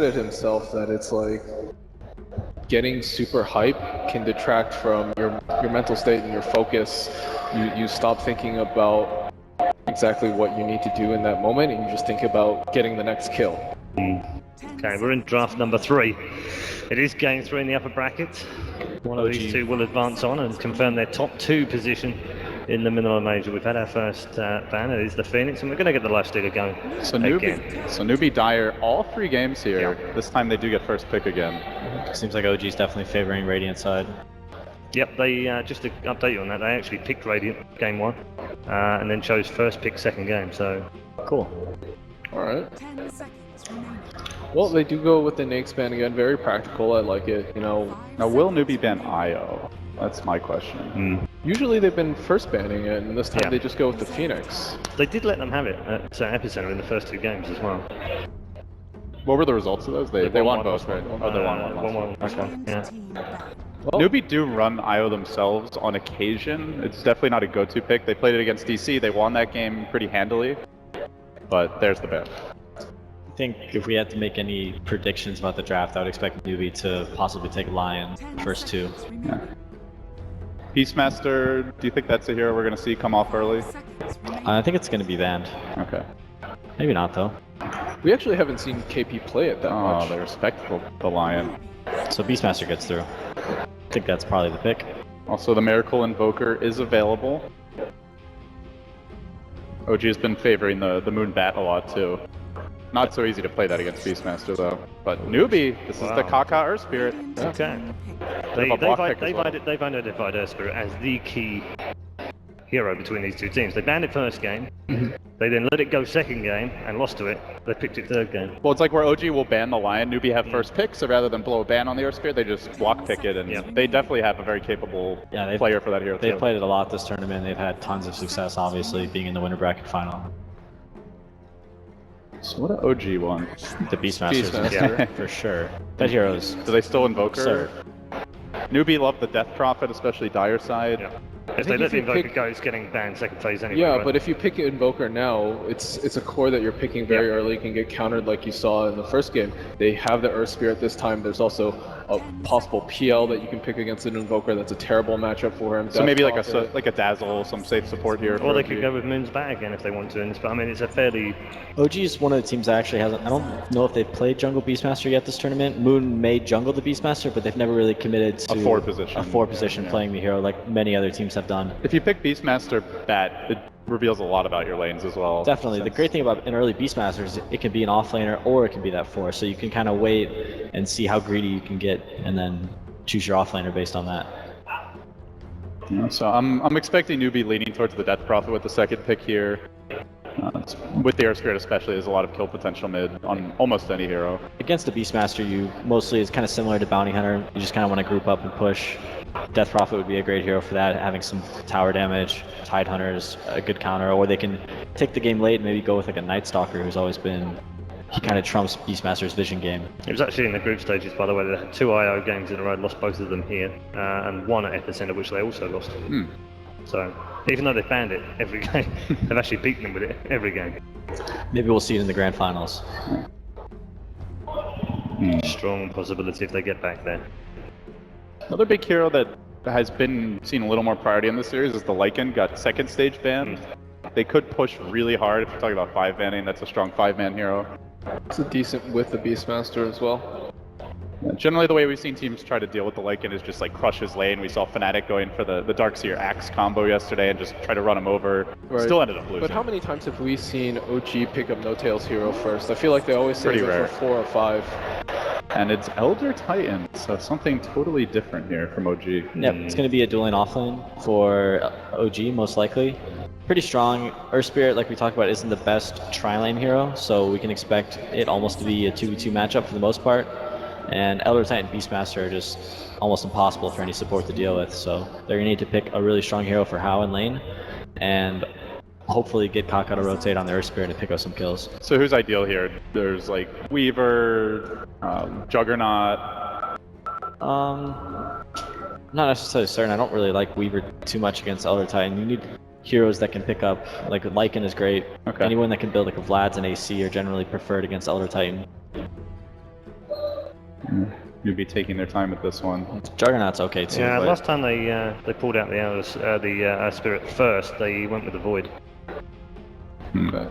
it himself that it's like getting super hype can detract from your mental state and your focus. You stop thinking about exactly what you need to do in that moment, and you just think about getting the next kill. Okay, we're in draft number 3. It is game 3 in the upper bracket. One of these two will advance on and confirm their top 2 position in the Manila Major. We've had our first ban, it is the Phoenix, and we're going to get the Lifestealer going. So Newbee Dire, all 3 games here. Yeah. This time they do get first pick again. Seems like OG's definitely favoring Radiant side. Yep, they just to update you on that, they actually picked Radiant game 1, and then chose first pick second game. So cool. All right. Well, they do go with the Nakes ban again. Very practical. I like it. You know. Now, will Newbee ban IO? That's my question. Usually they've been first banning it, and this time they just go with the Phoenix. They did let them have it at Epicenter in the first 2 games as well. What were the results of those? They won both, right? Oh, they won one. Okay. Yeah. Well, Newbee do run IO themselves on occasion. It's definitely not a go-to pick. They played it against DC. They won that game pretty handily. But there's the ban. I think if we had to make any predictions about the draft, I would expect Newbee to possibly take Lion first 2. Yeah. Beastmaster, do you think that's a hero we're going to see come off early? I think it's going to be banned. Okay. Maybe not, though. We actually haven't seen KP play it that much. Oh, they're respectful, the Lion. So Beastmaster gets through. I think that's probably the pick. Also, the Miracle Invoker is available. OG has been favoring the Moon Bat a lot, too. Not so easy to play that against Beastmaster, though. But Newbee, this is the Kaka Earth Spirit. Okay. They've identified Earth Spirit as the key hero between these 2 teams. They banned it first game, they then let it go second game and lost to it. They picked it third game. Well, it's like where OG will ban the Lion, Newbee have first pick, so rather than blow a ban on the Earth Spirit, they just block pick it, and they definitely have a very capable player for that hero. They've played it a lot this tournament. They've had tons of success, obviously, being in the winter bracket final. So what do OG want? The Beastmasters, yeah, for sure. That hero's. Do they still invoke her? Sir. Newbee loved the Death Prophet, especially Dire side. Yeah. If they let the Invoker go, it's getting banned second phase anyway. Yeah, right? but if you pick Invoker now, it's a core that you're picking very early, can get countered like you saw in the first game. They have the Earth Spirit this time. There's also a possible PL that you can pick against an Invoker. That's a terrible matchup for him. So maybe like a Dazzle, some safe support here. Or they could go with Moon's Bat again if they want to. But I mean, it's a fairly... OG is one of the teams that actually hasn't... I don't know if they've played Jungle Beastmaster yet this tournament. Moon may jungle the Beastmaster, but they've never really committed to a 4 position. A 4 position playing the hero like many other teams have done. If you pick Beastmaster Bat, it reveals a lot about your lanes as well. Definitely. The great thing about an early Beastmaster is it can be an offlaner or it can be that 4, so you can kind of wait and see how greedy you can get and then choose your offlaner based on that. Yeah, so I'm expecting Newbee leaning towards the Death Prophet with the second pick here. With the Earth Spirit especially, there's a lot of kill potential mid on almost any hero. Against the Beastmaster, you mostly it's kind of similar to Bounty Hunter. You just kind of want to group up and push. Death Prophet would be a great hero for that, having some tower damage. Tide Hunter is a good counter, or they can take the game late and maybe go with like a Night Stalker who's always been... He kind of trumps Beastmaster's vision game. It was actually in the group stages, by the way. They had 2 IO games in a row, lost both of them here, and 1 at Epicenter, which they also lost. So, even though they banned it every game, they've actually beaten them with it every game. Maybe we'll see it in the grand finals. Strong possibility if they get back there. Another big hero that has been seen a little more priority in this series is the Lycan, got second stage banned. They could push really hard if you're talking about 5 banning. That's a strong 5-man hero. It's a decent with the Beastmaster as well. Generally, the way we've seen teams try to deal with the Lycan is just like crush his lane. We saw Fnatic going for the Darkseer Axe combo yesterday and just try to run him over. Right. Still ended up losing. But how many times have we seen OG pick up No Tails hero first? I feel like they always say it for 4 or 5. And it's Elder Titan, so something totally different here from OG. Yep, it's going to be a dual lane offlane for OG, most likely. Pretty strong. Earth Spirit, like we talked about, isn't the best tri-lane hero, so we can expect it almost to be a 2v2 matchup for the most part. And Elder Titan and Beastmaster are just almost impossible for any support to deal with, so they're going to need to pick a really strong hero for How and lane, and hopefully get Kaka to rotate on the Earth Spirit and pick up some kills. So who's ideal here? There's like Weaver, Juggernaut. Not necessarily certain. I don't really like Weaver too much against Elder Titan. You need heroes that can pick up, like Lycan is great. Okay. Anyone that can build like a Vlad's and AC are generally preferred against Elder Titan. Newbee taking their time with this one. Juggernaut's okay too. Yeah, but last time they pulled out the Spirit first, they went with the Void. Okay.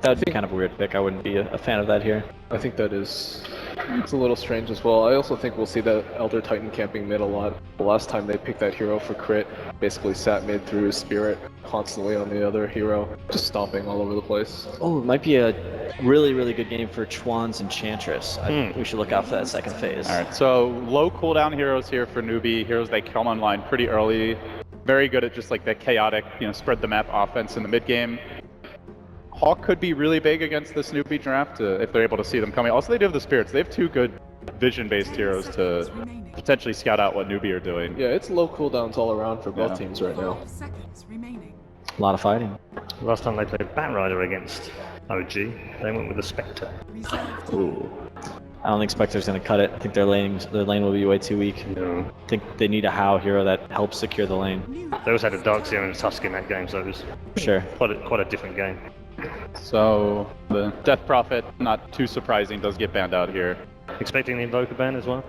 that'd be kind of a weird pick. I wouldn't be a fan of that here. I think that is, it's a little strange as well. I also think we'll see that Elder Titan camping mid a lot. The last time they picked that hero for crit, basically sat mid through his Spirit, constantly on the other hero, just stomping all over the place. Oh, it might be a really, really good game for Chuan's Enchantress. I think we should look out for that second phase. All right, so low cooldown heroes here for Newbee. Heroes that come online pretty early. Very good at just like the chaotic, spread the map offense in the mid game. Hawk could be really big against this Newbee draft if they're able to see them coming. Also, they do have the Spirits. They have two good vision-based heroes to potentially scout out what Newbee are doing. Yeah, it's low cooldowns all around for both teams right now. A lot of fighting. Last time they played Batrider against OG, they went with the Spectre. Ooh. I don't think Spectre's going to cut it. I think their lane will be way too weak. No. I think they need a How hero that helps secure the lane. They also had a Darkseer and a Tusk in that game, so it was Sure. quite a different game. So the Death Prophet, not too surprising, does get banned out here. Expecting the Invoker ban as well?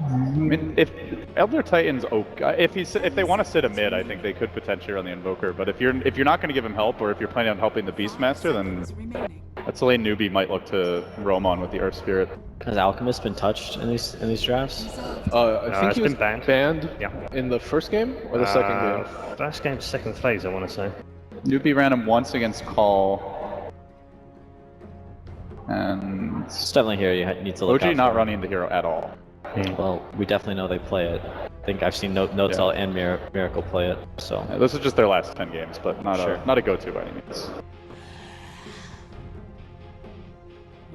I mean, if Elder Titan's okay, if they want to sit a mid, I think they could potentially run the Invoker. But if you're not going to give him help, or if you're planning on helping the Beastmaster, then that's the lane Newbee might look to roam on with the Earth Spirit. Has Alchemist been touched in these drafts? I think it's he was been banned. Yeah. in the first game or the second game. First game, second phase, I want to say. Newbee ran him once against Call. And It's definitely here you need to look out OG not for. running the hero at all. Well, we definitely know they play it. I think I've seen Notel and Miracle play it, so. Yeah, this is just their last 10 games, but not Sure. not a go-to by any means.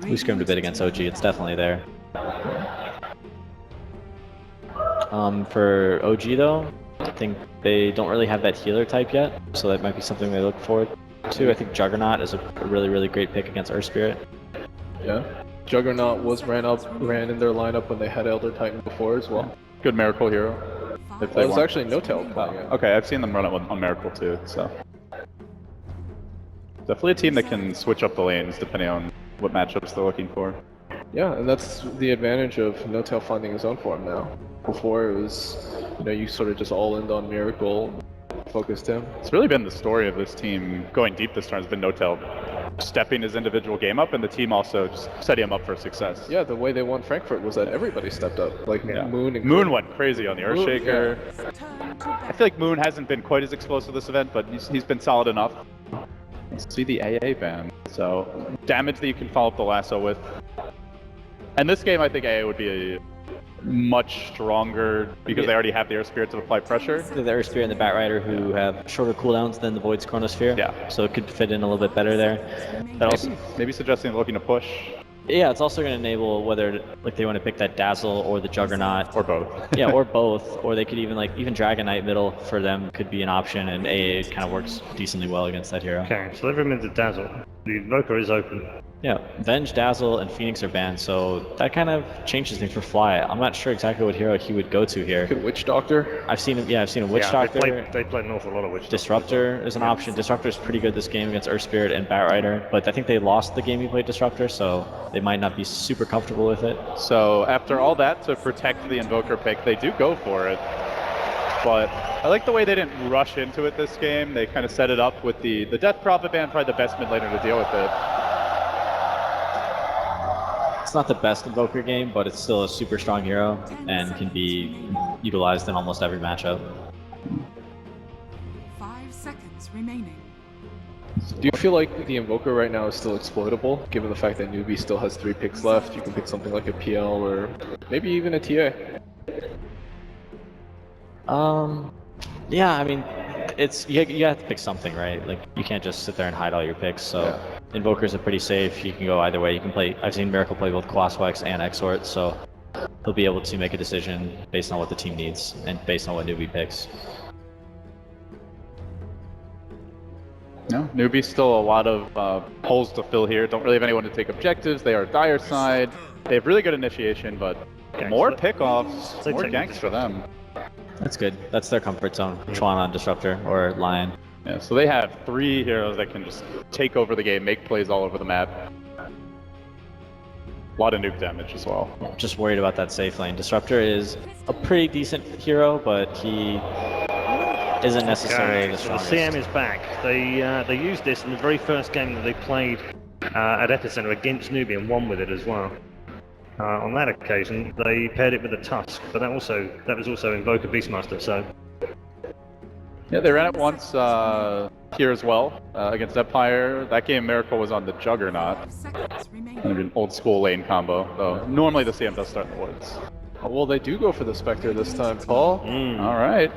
We scrimmed a bit against OG, it's definitely there. For OG though, I think they don't really have that healer type yet, so that might be something they look forward to. I think Juggernaut is a really, really great pick against Earth Spirit. Yeah. Juggernaut ran in their lineup when they had Elder Titan before as well. Good Miracle hero. If It they was want. actually No-Tail playing it. Okay, I've seen them run it on Miracle too, so. Definitely a team that can switch up the lanes depending on what matchups they're looking for. Yeah, and that's the advantage of No-Tail finding his own form now. Before it was, you sort of just all in on Miracle, focused him. It's really been the story of this team going deep this time has been No-Tail stepping his individual game up, and the team also just setting him up for success. Yeah, the way they won Frankfurt was that everybody stepped up, like Moon and Moon went crazy on the Moon, Earthshaker. I feel like Moon hasn't been quite as explosive this event, but he's been solid enough. Let's see the AA ban. So, damage that you can follow up the lasso with. And this game, I think AA would be much stronger because they already have the Air Spirit to apply pressure. The Earth Spirit and the Batrider who have shorter cooldowns than the Void's Chronosphere. Yeah. So it could fit in a little bit better there. That also, Maybe suggesting looking to push, yeah, it's also going to enable whether they want to pick that Dazzle or the Juggernaut. or both. Yeah, or both. Or they could even Dragon Knight middle for them could be an option, and AA kind of works decently well against that hero. Okay, so every minute Dazzle. The Invoker is open. Yeah, Venge, Dazzle, and Phoenix are banned, so that kind of changes things for Fly. I'm not sure exactly what hero he would go to here. Could Witch Doctor. I've seen a Witch Yeah, Doctor. they played an awful lot of Witch Doctor. Disruptor is an option. Disruptor is pretty good this game against Earth Spirit and Batrider, but I think they lost the game he played Disruptor, so they might not be super comfortable with it. So after all that, to protect the Invoker pick, they do go for it. But I like the way they didn't rush into it this game. They kind of set it up with the Death Prophet ban, probably the best mid laner to deal with it. It's not the best Invoker game, but it's still a super strong hero and can be utilized in almost every matchup. 5 seconds remaining. Do you feel like the Invoker right now is still exploitable, given the fact that Newbee still has 3 picks left? You can pick something like a PL or maybe even a TA. Yeah, I mean, you have to pick something, right? Like, you can't just sit there and hide all your picks, so Invokers are pretty safe. You can go either way. You can play, I've seen Miracle play both Quaswex and Exort, so he'll be able to make a decision based on what the team needs and based on what Newbee picks. No, Newbee still a lot of holes to fill here. Don't really have anyone to take objectives. They are dire side. They have really good initiation, but more pickoffs, more ganks for them. That's good. That's their comfort zone. Chuan on Disruptor or Lion. Yeah, so they have 3 heroes that can just take over the game, make plays all over the map. A lot of nuke damage as well. Just worried about that safe lane. Disruptor is a pretty decent hero, but he isn't necessarily the So the strongest. CM is back. They used this in the very first game that they played at Epicenter against Newbee and won with it as well. On that occasion, they paired it with a Tusk, but that was also Invoker Beastmaster. So Yeah, they ran it once here as well against Empire. That game, Miracle was on the Juggernaut. 5 seconds remaining. An old school lane combo, though. Normally the CM does start in the woods. Oh, well, they do go for the Spectre this time, Paul. All right.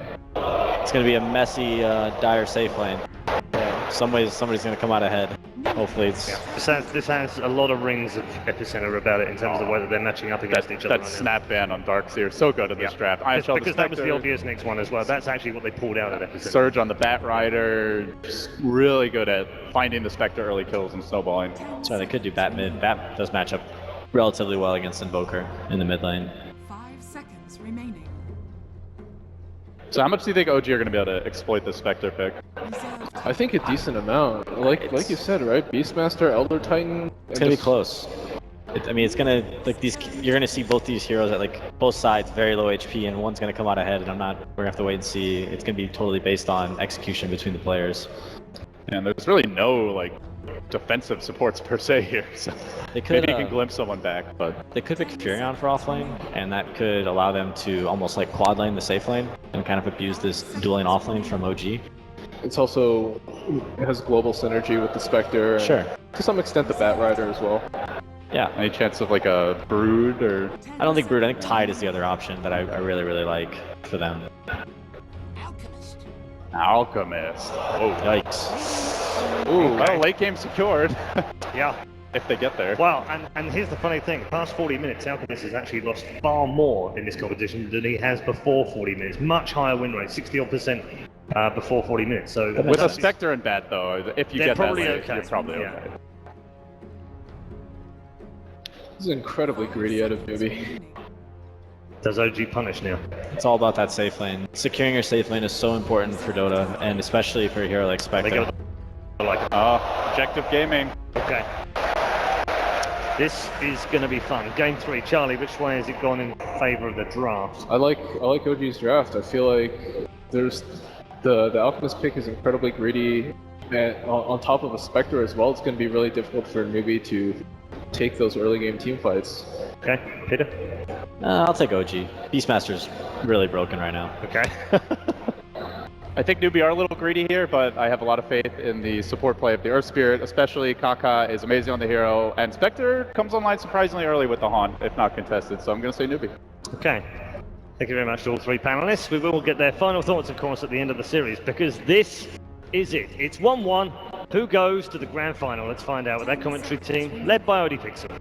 It's going to be a messy, dire safe lane. Somebody's going to come out ahead. Hopefully it's... this has a lot of rings of Epicenter about it in terms of the way that they're matching up against each other. That right now. snap ban on Darkseer, so good in this draft. It's IHL because that was the Spectre, obvious next one as well. That's actually what they pulled out at Epicenter. Surge on the Bat Rider, just really good at finding the Spectre early kills and snowballing. Sorry, they could do Bat mid. Bat does match up relatively well against Invoker in the mid lane. 5 seconds remaining. So how much do you think OG are going to be able to exploit this Spectre pick? Reserve I think a decent amount. Like you said, right? Beastmaster, Elder Titan. It's going to be close. I mean, it's going to, like, you're going to see both these heroes at, like, both sides very low HP, and one's going to come out ahead, and we're going to have to wait and see. It's going to be totally based on execution between the players. And there's really no, like, defensive supports per se here, so They could, maybe you can glimpse someone back, but... They could pick Furion for offlane, and that could allow them to almost like quad lane the safe lane and kind of abuse this dueling offlane from OG. It's also, it has global synergy with the Spectre. and Sure. To some extent, the Bat Rider as well. Yeah. Any chance of, like, a Brood, or... I don't think Brood. I think Tide is the other option that I really, really like for them. Alchemist. Oh, Yikes. ooh, well, late game secured, Yeah. if they get there. Well, and here's the funny thing. Past 40 minutes, Alchemist has actually lost far more in this competition than he has before 40 minutes. Much higher win rate, 60-odd% before 40 minutes. So With a Spectre and Bat, though, if you They're get that probably late, okay. you're probably Yeah. okay. This is incredibly greedy out of Newbee. does OG punish now? It's all about that safe lane. Securing your safe lane is so important for Dota, and especially for a hero like They Spectre. go like, Objective gaming. okay. This is going to be fun. Game 3, Charlie, which way has it gone in favor of the draft? I like OG's draft. I feel like there's the Alchemist pick is incredibly greedy, and on top of a Spectre as well, it's going to be really difficult for Newbee to take those early game team fights. Okay, Peter? I'll take OG. Beastmaster's really broken right now. Okay. I think Newbee are a little greedy here, but I have a lot of faith in the support play of the Earth Spirit, especially Kaka is amazing on the hero, and Spectre comes online surprisingly early with the Haunt, if not contested, so I'm going to say Newbee. Okay. Thank you very much to all three panelists. We will get their final thoughts, of course, at the end of the series, because this is it. It's 1-1. Who goes to the grand final? Let's find out with that commentary team, led by Odie Pixel.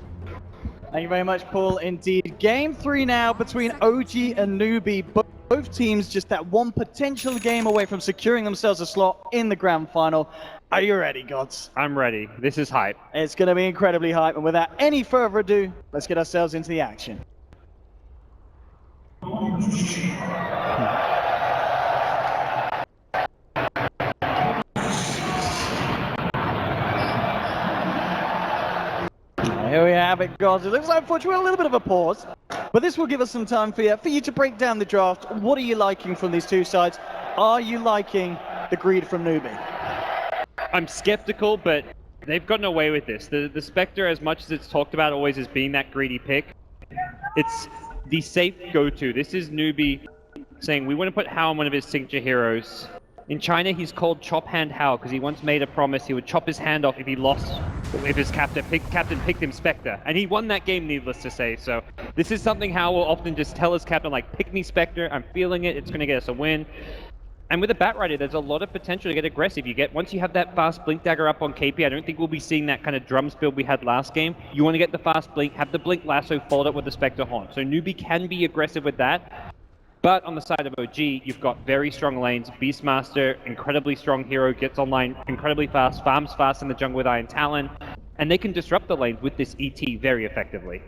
Thank you very much, Paul. Indeed. Game 3 now between OG and Newbee. Both teams just that one potential game away from securing themselves a slot in the grand final. Are you ready, gods? I'm ready. This is hype. It's going to be incredibly hype. And without any further ado, let's get ourselves into the action. Here we have it, guys. It looks like, unfortunately, a little bit of a pause, but this will give us some time for you to break down the draft. What are you liking from these two sides? Are you liking the greed from Newbee? I'm skeptical, but they've gotten away with this. The Spectre, as much as it's talked about always as being that greedy pick, it's the safe go-to. This is Newbee saying, we want to put Hao on one of his signature heroes. In China, he's called Chop Hand Hao because he once made a promise he would chop his hand off if he lost, if his captain picked him Spectre. And he won that game, needless to say. So this is something Hao will often just tell his captain, like, pick me Spectre, I'm feeling it, it's going to get us a win. And with a Bat Rider, there's a lot of potential to get aggressive. Once you have that fast Blink Dagger up on KP, I don't think we'll be seeing that kind of drums build we had last game. You want to get the fast Blink, have the Blink Lasso followed up with the Spectre Haunt. So Newbee can be aggressive with that. But on the side of OG, you've got very strong lanes. Beastmaster, incredibly strong hero, gets online incredibly fast, farms fast in the jungle with Iron Talon, and they can disrupt the lanes with this ET very effectively.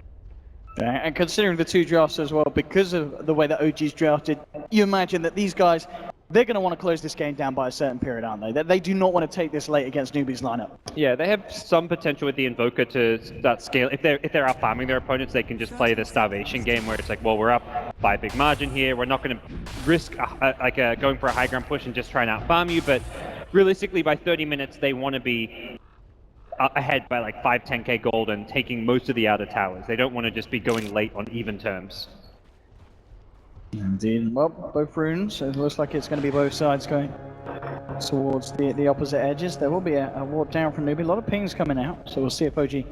And considering the two drafts as well, because of the way that OG's drafted, you imagine that these guys they're going to want to close this game down by a certain period, aren't they? They do not want to take this late against NewBee's lineup. Yeah, they have some potential with the Invoker to start scale. If they're out farming their opponents, they can just play the starvation game where it's like, well, we're up by a big margin here. We're not going to risk going for a high ground push and just try and out farm you. But realistically, by 30 minutes, they want to be ahead by like 5-10k gold and taking most of the outer towers. They don't want to just be going late on even terms. Indeed. Well, both runes, it looks like it's going to be both sides going towards the opposite edges. There will be a warp down from NewBee. A lot of pings coming out, so we'll see if OG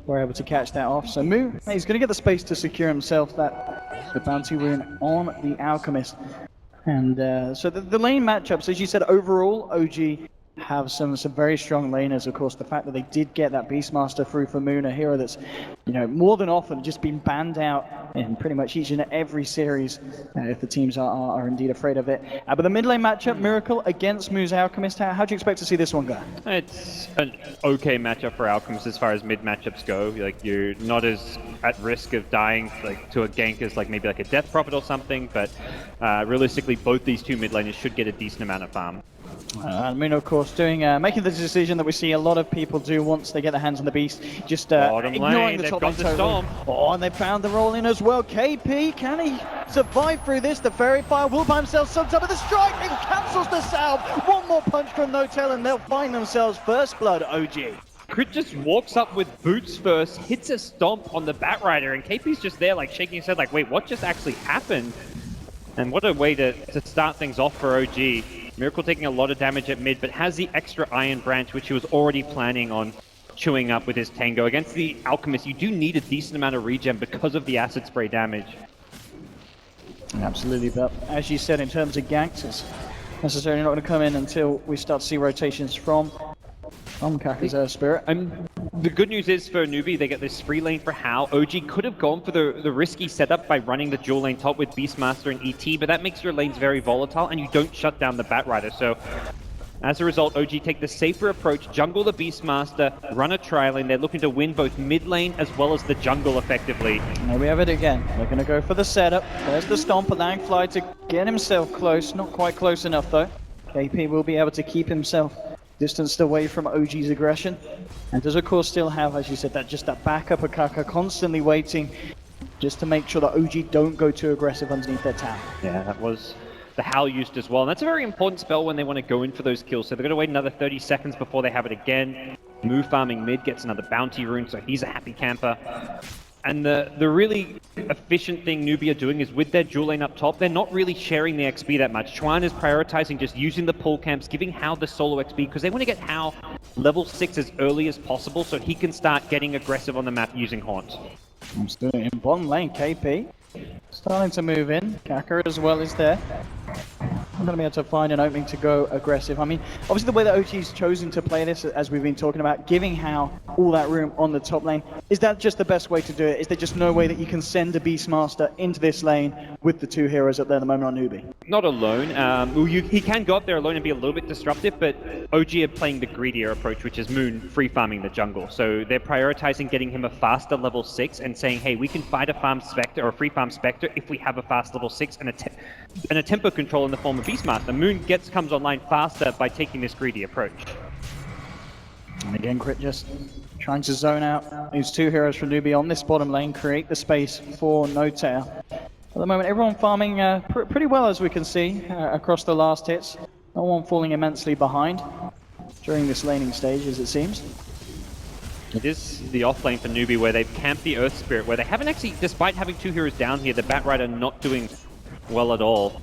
were able to catch that off. So Moo, he's going to get the space to secure himself the bounty rune on the Alchemist. And so the lane matchups, as you said, overall, OG have some very strong laners. Of course, the fact that they did get that Beastmaster through for Moon, a hero that's, you know, more than often just been banned out in pretty much each and every series if the teams are indeed afraid of it. But the mid lane matchup, Miracle against Moo's Alchemist, how do you expect to see this one go? It's an okay matchup for Alchemist as far as mid matchups go. Like, you're not as at risk of dying like to a gank as like maybe like a Death Prophet or something, but realistically, both these two mid laners should get a decent amount of farm. Moon, of course, making the decision that we see a lot of people do once they get their hands on the beast, just ignoring lane, the they've top got lane the totally. storm. Oh, and they found the roll in as well. KP, can he survive through this? The Fairy Fire will by himself subs up with the strike and cancels the salve. One more punch from No-Tail and they'll find themselves first blood, OG. Crit just walks up with boots first, hits a stomp on the Batrider, and KP's just there like shaking his head like, wait, what just actually happened? And what a way to start things off for OG. Miracle taking a lot of damage at mid, but has the extra Iron Branch, which he was already planning on chewing up with his Tango. Against the Alchemist, you do need a decent amount of regen because of the Acid Spray damage. Absolutely, but as you said, in terms of ganks, it's necessarily not going to come in until we start to see rotations from Kaka's Spirit. The good news is for Newbee, they get this free lane for Hao. OG could have gone for the risky setup by running the dual lane top with Beastmaster and ET, but that makes your lanes very volatile and you don't shut down the Batrider. So as a result, OG take the safer approach, jungle the Beastmaster, run a tri-lane. They're looking to win both mid lane as well as the jungle effectively. And there we have it again. They're going to go for the setup. There's the stomp, allowing Fly to get himself close. Not quite close enough though. KP will be able to keep himself distanced away from OG's aggression, and does of course still have, as you said, that backup of Kaka constantly waiting just to make sure that OG don't go too aggressive underneath their tower. Yeah, that was the Hal used as well, and that's a very important spell when they want to go in for those kills, so they're going to wait another 30 seconds before they have it again. Moo farming mid gets another bounty rune, so he's a happy camper. And the really efficient thing Newbee are doing is with their dual lane up top, they're not really sharing the XP that much. Chuan is prioritizing just using the pull camps, giving Hao the solo XP, because they want to get Hao level 6 as early as possible so he can start getting aggressive on the map using Haunt. I'm still in bottom lane, KP. Starting to move in. Kaka as well is there. I'm going to be able to find an opening to go aggressive. I mean, obviously the way that OG's chosen to play this, as we've been talking about, giving Hao all that room on the top lane, is that just the best way to do it? Is there just no way that you can send a Beastmaster into this lane with the two heroes up there at the moment on Newbee? Not alone. He can go up there alone and be a little bit disruptive, but OG are playing the greedier approach, which is Moon free farming the jungle. So they're prioritizing getting him a faster level 6 and saying, hey, we can fight a farm Spectre or a free farm Spectre if we have a fast level 6 and a tempo control in the form of Beastmaster. Moon comes online faster by taking this greedy approach. And again, Crit just trying to zone out these two heroes from Newbee on this bottom lane, create the space for No-Tail. At the moment, everyone farming pretty well, as we can see, across the last hits. No one falling immensely behind during this laning stage, as it seems. It is the off lane for Newbee where they've camped the Earth Spirit, where they haven't actually, despite having two heroes down here, the Batrider not doing well at all.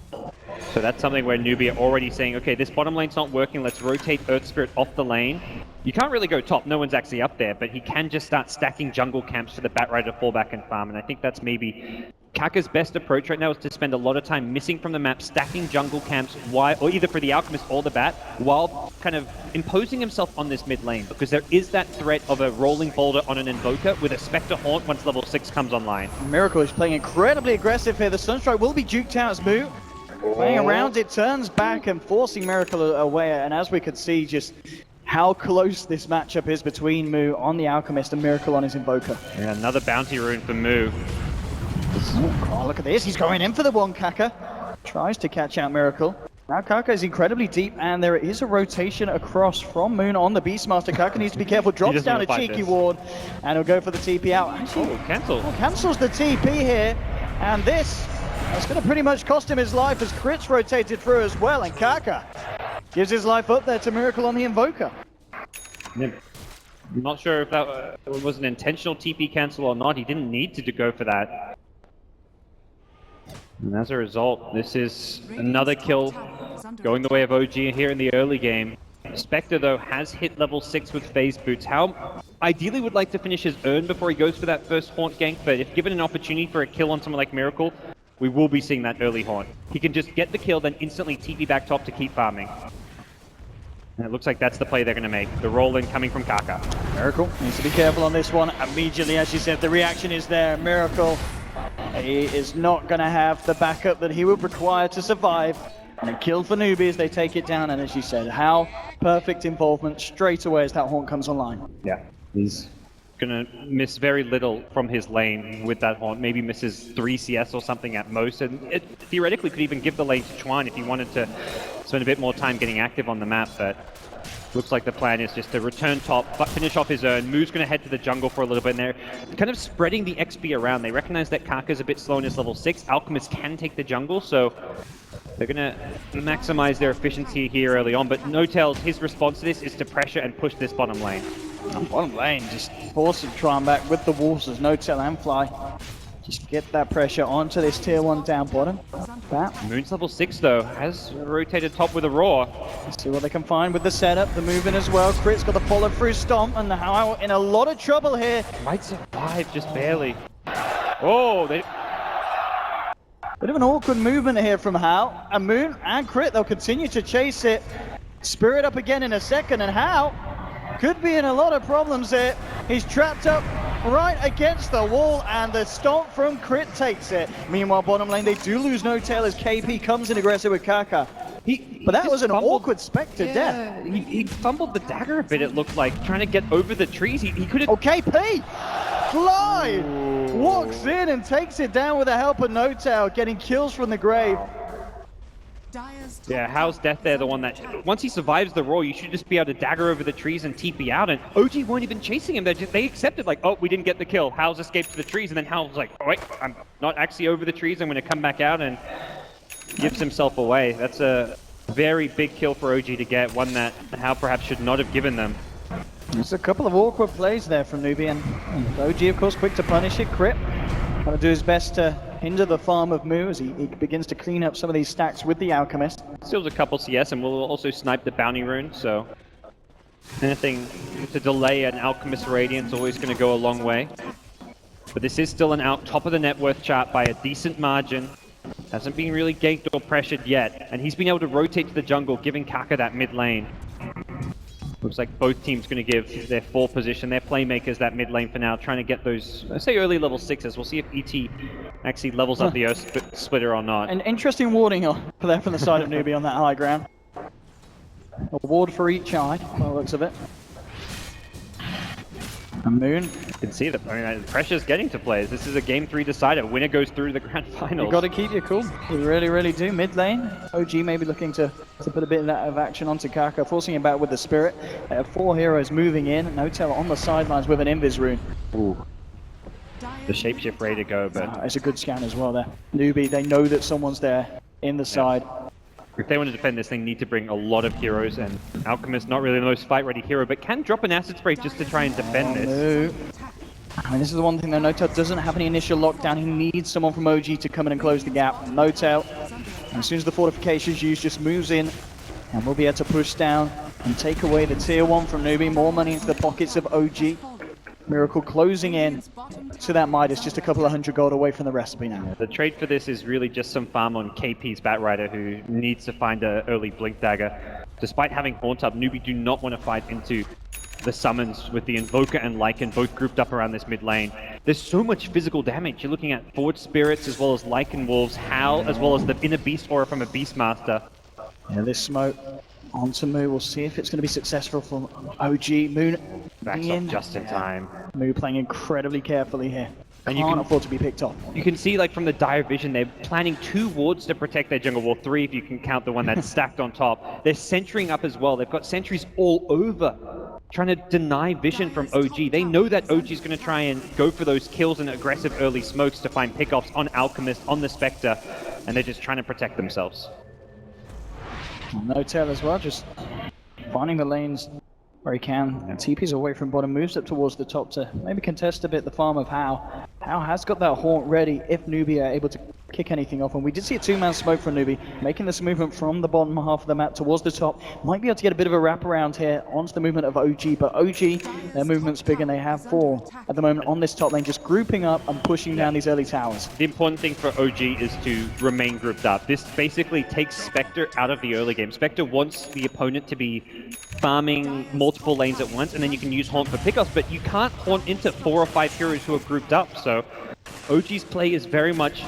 So that's something where Newbee are already saying, okay, this bottom lane's not working, let's rotate Earth Spirit off the lane. You can't really go top, no one's actually up there, but he can just start stacking jungle camps for the Batrider to fall back and farm, and I think that's maybe Kaka's best approach right now is to spend a lot of time missing from the map, stacking jungle camps, or either for the Alchemist or the Bat, while kind of imposing himself on this mid lane, because there is that threat of a rolling boulder on an Invoker with a Spectre Haunt once level 6 comes online. Miracle is playing incredibly aggressive here. The Sunstrike will be duked out as Moo. Playing around it, turns back and forcing Miracle away, and as we could see, just how close this matchup is between Moo on the Alchemist and Miracle on his Invoker. Yeah, another bounty rune for Moo. Oh, look at this, he's going in for the one Kaka. Tries to catch out Miracle. Now Kaka is incredibly deep, and there is a rotation across from Moon on the Beastmaster. Kaka needs to be careful, drops doesn't down a wanna fight cheeky this. ward, and he'll go for the TP out. Actually, Cancel. cancels the TP here, and that's going to pretty much cost him his life as Crit's rotated through as well, and Kaka gives his life up there to Miracle on the Invoker. I'm not sure if that was an intentional TP cancel or not. He didn't need to go for that. And as a result, this is another kill going the way of OG here in the early game. Spectre, though, has hit level 6 with phase boots. How ideally would like to finish his urn before he goes for that first haunt gank, but if given an opportunity for a kill on someone like Miracle, we will be seeing that early haunt. He can just get the kill, then instantly TP back top to keep farming. And it looks like that's the play they're going to make. The roll-in coming from Kaka. Miracle needs to be careful on this one. Immediately, as you said, the reaction is there. Miracle, he is not going to have the backup that he would require to survive. And a kill for Newbee as they take it down. And as you said, how perfect involvement straight away as that haunt comes online. Yeah, he's gonna miss very little from his lane with that haunt. Maybe misses 3 CS or something at most, and it theoretically could even give the lane to Chuan if he wanted to spend a bit more time getting active on the map. But looks like the plan is just to return top, finish off his urn. Moo's gonna head to the jungle for a little bit, and they're kind of spreading the XP around. They recognize that Kaka's a bit slow in his level 6. Alchemist can take the jungle, so they're going to maximize their efficiency here early on, but No-Tails, his response to this is to pressure and push this bottom lane. Bottom lane, just forcing Tron back with the wolves as No-Tail and Fly. Just get that pressure onto this tier 1 down bottom. That. Moon's level 6 though, has rotated top with a roar. Let's see what they can find with the setup, the movement as well. Crit's got the follow through stomp, and now in a lot of trouble here. Might survive, just barely. Oh, they... Bit of an awkward movement here from Hal. And Moon and Crit, they'll continue to chase it. Spirit up again in a second, and Hal could be in a lot of problems here. He's trapped up right against the wall, and the stomp from Crit takes it. Meanwhile, bottom lane, they do lose No-Tail as KP comes in aggressive with Kaka. But that was an awkward Spectre death. He fumbled the dagger a bit, it looked like, trying to get over the trees. He could have... Oh, KP! Fly! Walks in and takes it down with the help of No-Tail, getting kills from the grave. Yeah, Hal's death there, the one that, once he survives the roar, you should just be able to dagger over the trees and TP out, and OG weren't even chasing him. They accepted, like, oh, we didn't get the kill. Hal's escaped to the trees, and then Hal's like, oh, wait, I'm not actually over the trees. I'm going to come back out, and gives himself away. That's a very big kill for OG to get, one that Hal perhaps should not have given them. There's a couple of awkward plays there from Newbee, and OG, of course, quick to punish it. Crit trying to do his best to hinder the farm of Moo as he begins to clean up some of these stacks with the Alchemist. Steals a couple CS, and will also snipe the bounty rune, so anything to delay an Alchemist Radiant's always going to go a long way. But this is still an out top of the net worth chart by a decent margin. Hasn't been really ganked or pressured yet, and he's been able to rotate to the jungle, giving Kaka that mid lane. Looks like both teams going to give their 4 position, their playmakers that mid lane for now, trying to get those, let's say, early level 6s. We'll see if ET actually levels up the Earth Splitter or not. An interesting warding there from the side of Newbee on that high ground. A ward for each eye, by the looks of it. And Moon. You can see that, I mean, the pressure's getting to players. This is a game 3 decider. Winner goes through the grand finals. You've got to keep your cool. You really, really do. Mid lane, OG maybe looking to put a bit of action onto Kaka, forcing him back with the Spirit. They have 4 heroes moving in. No-Tail on the sidelines with an Invis rune. Ooh. The shapeshift ready to go, but... it's a good scan as well there. Newbee, they know that someone's there in the side. If they want to defend this, they need to bring a lot of heroes, and Alchemist not really the most fight-ready hero, but can drop an acid spray just to try and defend this. I mean, this is the one thing though, No-Tail doesn't have any initial lockdown. He needs someone from OG to come in and close the gap. No-Tail, as soon as the fortification's used, just moves in, and we'll be able to push down and take away the tier 1 from Newbee. More money into the pockets of OG. Miracle closing in to that Midas, just a couple of 100 gold away from the recipe now. The trade for this is really just some farm on KP's Batrider, who needs to find an early Blink Dagger. Despite having Haunt up, Newbee do not want to fight into the summons with the Invoker and Lycan both grouped up around this mid lane. There's so much physical damage. You're looking at Forge Spirits as well as Lycan Wolves, Hal, as well as the Inner Beast Aura from a Beastmaster. Yeah, this smoke onto Moo. We'll see if it's going to be successful from OG. Moon backs up just in time. Moo playing incredibly carefully here. And Can't afford to be picked off. You can see, like, from the dire vision, they're planning 2 wards to protect their jungle wall, 3 if you can count the one that's stacked on top. They're centering up as well. They've got sentries all over, trying to deny vision from OG. They know that OG is going to try and go for those kills and aggressive early smokes to find pickoffs on Alchemist, on the Spectre, and they're just trying to protect themselves. No tail as well, just finding the lanes where he can. And TP's away from bottom, moves up towards the top to maybe contest a bit the farm of How. How has got that haunt ready if Newbee are able to kick anything off. And we did see a 2-man smoke from Newbee, making this movement from the bottom half of the map towards the top. Might be able to get a bit of a wraparound here onto the movement of OG, but OG, their movement's big and they have 4 at the moment on this top lane, just grouping up and pushing down these early towers. The important thing for OG is to remain grouped up. This basically takes Spectre out of the early game. Spectre wants the opponent to be farming multiple lanes at once, and then you can use Haunt for pickoffs, but you can't Haunt into 4 or 5 heroes who are grouped up, so OG's play is very much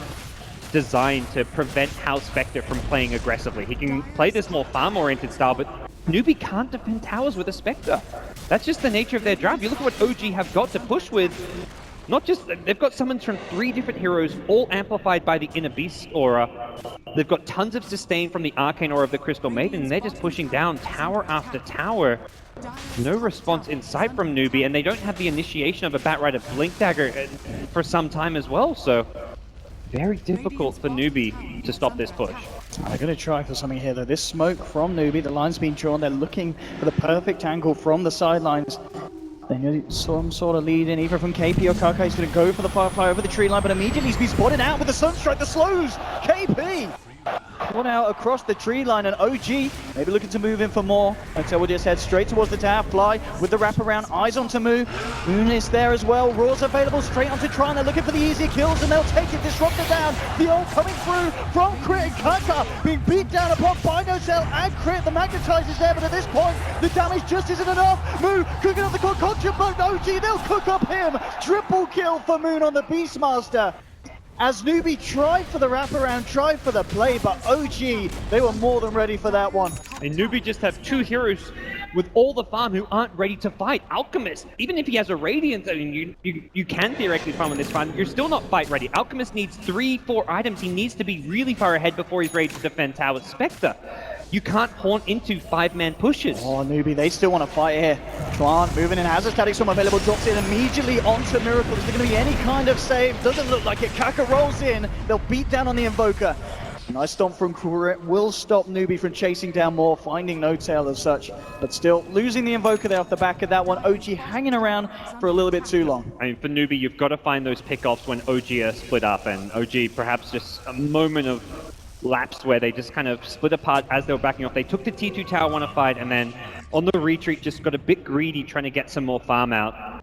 designed to prevent House Spectre from playing aggressively. He can play this more farm-oriented style, but Newbee can't defend towers with a Spectre. That's just the nature of their draft. You look at what OG have got to push with. Not just, they've got summons from 3 different heroes, all amplified by the Inner Beast aura. They've got tons of sustain from the Arcane aura of the Crystal Maiden, and they're just pushing down tower after tower. No response in sight from Newbee, and they don't have the initiation of a Batrider Blink Dagger for some time as well, so very difficult for Newbee to stop this push. They're going to try for something here though. This smoke from Newbee, the line's being drawn, they're looking for the perfect angle from the sidelines. They need some sort of lead in either from KP or Kaka. He's going to go for the Firefly over the tree line, but immediately he's been spotted out with the Sunstrike that slows KP. Caught out across the tree line, and OG maybe looking to move in for more. Until we'll just head straight towards the tower. Fly with the wraparound, eyes onto Moo. Moon is there as well. Raw's available straight onto Tron. They're looking for the easier kills, and they'll take it. Disruptor down. The ult coming through from Crit and Kaka being beat down upon by No Cell and Crit. The magnetizer's there, but at this point, the damage just isn't enough. Moo cooking up the concoction, but OG, they'll cook up him. Triple kill for Moon on the Beastmaster. As Newbee tried for the wraparound, tried for the play, but OG, they were more than ready for that one. And Newbee just have 2 heroes with all the farm who aren't ready to fight. Alchemist, even if he has a Radiance, I mean, you can theoretically farm on this farm, you're still not fight ready. Alchemist needs 3-4 items. He needs to be really far ahead before he's ready to defend tower. Spectre, you can't haunt into 5-man pushes. Oh, Newbee, they still want to fight here. Tron moving in, has a static storm available, drops in immediately onto Miracle. Is there going to be any kind of save? Doesn't look like it. Kaka rolls in. They'll beat down on the Invoker. Nice stomp from Crit will stop Newbee from chasing down more, finding no tail as such, but still losing the Invoker there off the back of that one. OG hanging around for a little bit too long. I mean, for Newbee, you've got to find those pickoffs when OG are split up, and OG perhaps just a moment of lapse where they just kind of split apart as they were backing off. They took the T2 tower, won a fight, and then on the retreat just got a bit greedy trying to get some more farm out.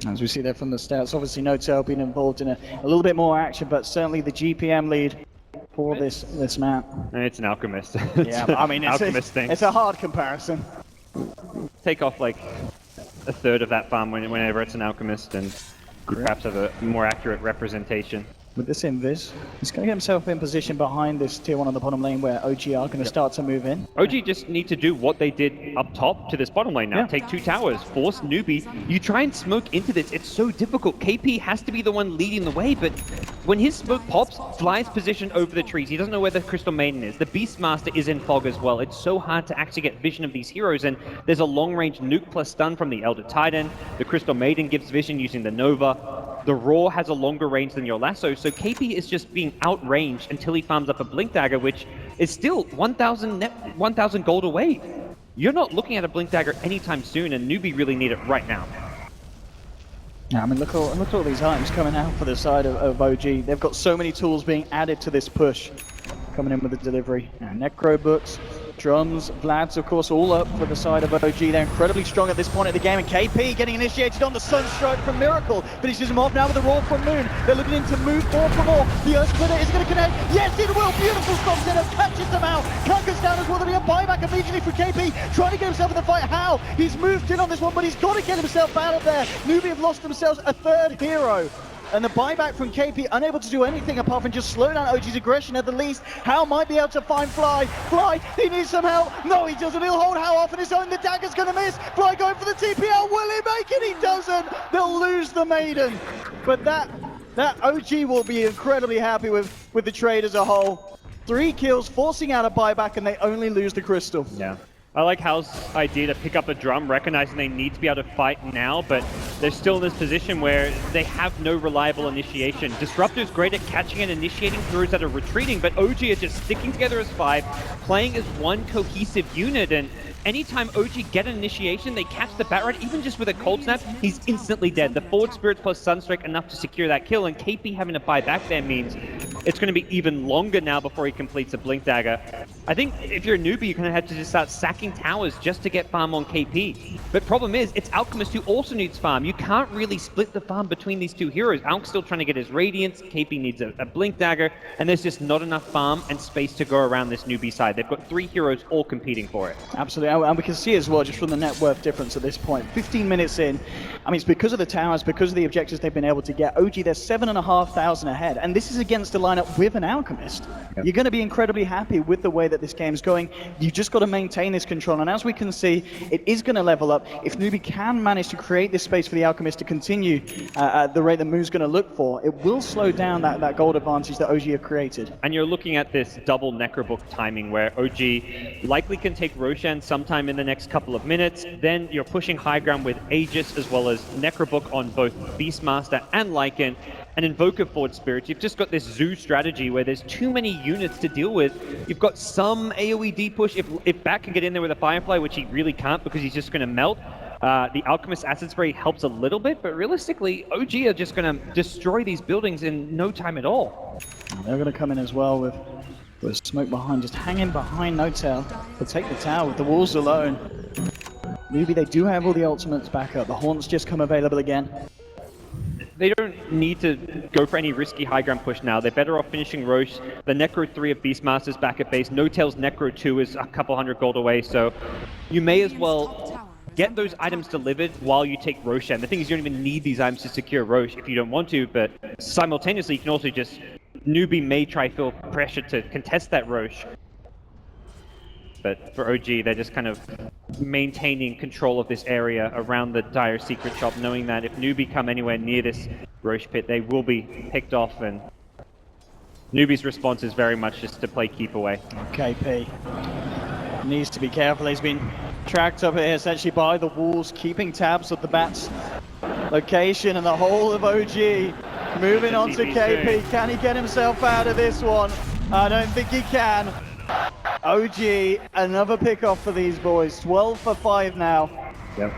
As we see there from the stats, obviously No Tail being involved in a little bit more action, but certainly the GPM lead for this map. It's an Alchemist. Yeah, I mean, it's a hard comparison. Take off like a third of that farm whenever it's an Alchemist, and you perhaps have a more accurate representation. With this invis, he's going to get himself in position behind this tier 1 on the bottom lane where OG are going to start to move in. OG just need to do what they did up top to this bottom lane now. Yeah. Take 2 towers, force Newbee. You try and smoke into this, it's so difficult. KP has to be the one leading the way, but when his smoke pops, Fly's position over the trees. He doesn't know where the Crystal Maiden is. The Beastmaster is in fog as well. It's so hard to actually get vision of these heroes, and there's a long-range nuke plus stun from the Elder Titan. The Crystal Maiden gives vision using the Nova. The Raw has a longer range than your Lasso, so KP is just being outranged until he farms up a Blink Dagger, which is still 1,000 gold away. You're not looking at a Blink Dagger anytime soon, and Newbee really need it right now. Yeah, I mean, look at all these items coming out for the side of OG. They've got so many tools being added to this push. Coming in with the delivery. Necro books, drums, Vlads, of course, all up for the side of OG. They're incredibly strong at this point of the game, and KP getting initiated on the Sunstrike from Miracle. Finishes him off now with the Raw from Moon. They're looking to move forward for more. The Earth Splitter is going to connect. Yes, it will. Beautiful stop center, catches them out. Kaka's down as well. There'll be a buyback immediately for KP, trying to get himself in the fight. How? He's moved in on this one, but he's got to get himself out of there. Newbee have lost themselves a 3rd hero. and the buyback from KP unable to do anything apart from just slow down OG's aggression at the least. How might be able to find Fly. Fly, he needs some help. No, he doesn't. He'll hold How off on his own. The dagger's going to miss. Fly going for the TPL. Will he make it? He doesn't. They'll lose the maiden. But that OG will be incredibly happy with the trade as a whole. 3 kills, forcing out a buyback, and they only lose the crystal. Yeah. I like Hal's idea to pick up a drum, recognizing they need to be able to fight now, but they're still in this position where they have no reliable initiation. Disruptor's great at catching and initiating throws that are retreating, but OG are just sticking together as 5, playing as one cohesive unit, and anytime OG get an initiation, they catch the Batride, even just with a cold snap, he's instantly dead. The forward spirits plus Sunstrike enough to secure that kill, and KP having to buy back there means it's going to be even longer now before he completes a Blink Dagger. I think if you're a newbie, you're going to have to just start sacking towers just to get farm on KP. But problem is, it's Alchemist who also needs farm. You can't really split the farm between these two heroes. Alk's still trying to get his Radiance, KP needs a Blink Dagger, and there's just not enough farm and space to go around this newbie side. They've got 3 heroes all competing for it. Absolutely, and we can see as well, just from the net worth difference at this point, 15 minutes in, I mean, it's because of the towers, because of the objectives they've been able to get. OG, they're 7,500 ahead, and this is against a lineup with an Alchemist. Yep. You're going to be incredibly happy with the way that this game's going. You just got to maintain this control, and as we can see, it is going to level up. If Newbee can manage to create this space for the Alchemist to continue at the rate that Moo's going to look for, it will slow down that gold advantage that OG have created. And you're looking at this double Necrobook timing where OG likely can take Roshan sometime in the next couple of minutes. Then you're pushing high ground with Aegis as well as Necrobook on both Beastmaster and Lycan. And Invoker Forward Spirits, you've just got this Zoo strategy where there's too many units to deal with. You've got some AoE deep push. If Bat can get in there with a Firefly, which he really can't because he's just going to melt, the Alchemist Acid Spray helps a little bit, but realistically, OG are just going to destroy these buildings in no time at all. They're going to come in as well with smoke behind, just hanging behind No-Tail to take the tower with the walls alone. Newbee, they do have all the ultimates back up. The Haunts just come available again. They don't need to go for any risky high ground push now. They're better off finishing Roche. The Necro 3 of Beastmaster's back at base. No-Tail's Necro 2 is a couple hundred gold away, so you may as well get those items delivered while you take Roshan. The thing is, you don't even need these items to secure Roche if you don't want to, but simultaneously you can also just... Newbee may try feel pressure to contest that Roche. But for OG, they're just kind of maintaining control of this area around the Dire Secret Shop, knowing that if Newbee come anywhere near this Roche pit, they will be picked off, and Newbee's response is very much just to play keep away. KP needs to be careful. He's been tracked up here essentially by the walls, keeping tabs of the Bat's location, and the whole of OG moving on to KP. Can he get himself out of this one? I don't think he can. OG, another pick off for these boys. 12 for 5 now. Yep.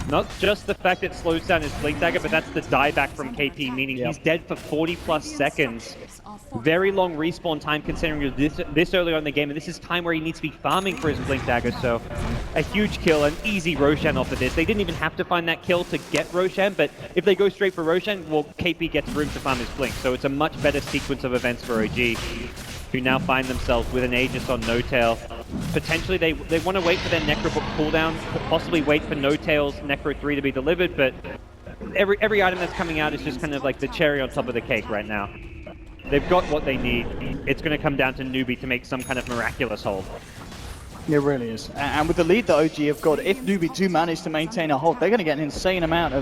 Not just the fact it slows down his Blink Dagger, but that's the dieback from KP, meaning he's dead for 40 plus seconds. Very long respawn time considering you're this early on in the game, and this is time where he needs to be farming for his Blink Dagger, so a huge kill, an easy Roshan off of this. They didn't even have to find that kill to get Roshan, but if they go straight for Roshan, well, KP gets room to farm his Blink, so it's a much better sequence of events for OG, who now find themselves with an Aegis on No-Tail. Potentially they want to wait for their Necrobook cooldown, possibly wait for No-Tail's Necro 3 to be delivered, but every item that's coming out is just kind of like the cherry on top of the cake right now. They've got what they need. It's going to come down to Newbee to make some kind of miraculous hold. It really is. And with the lead that OG have got, if Newbee do manage to maintain a hold, they're going to get an insane amount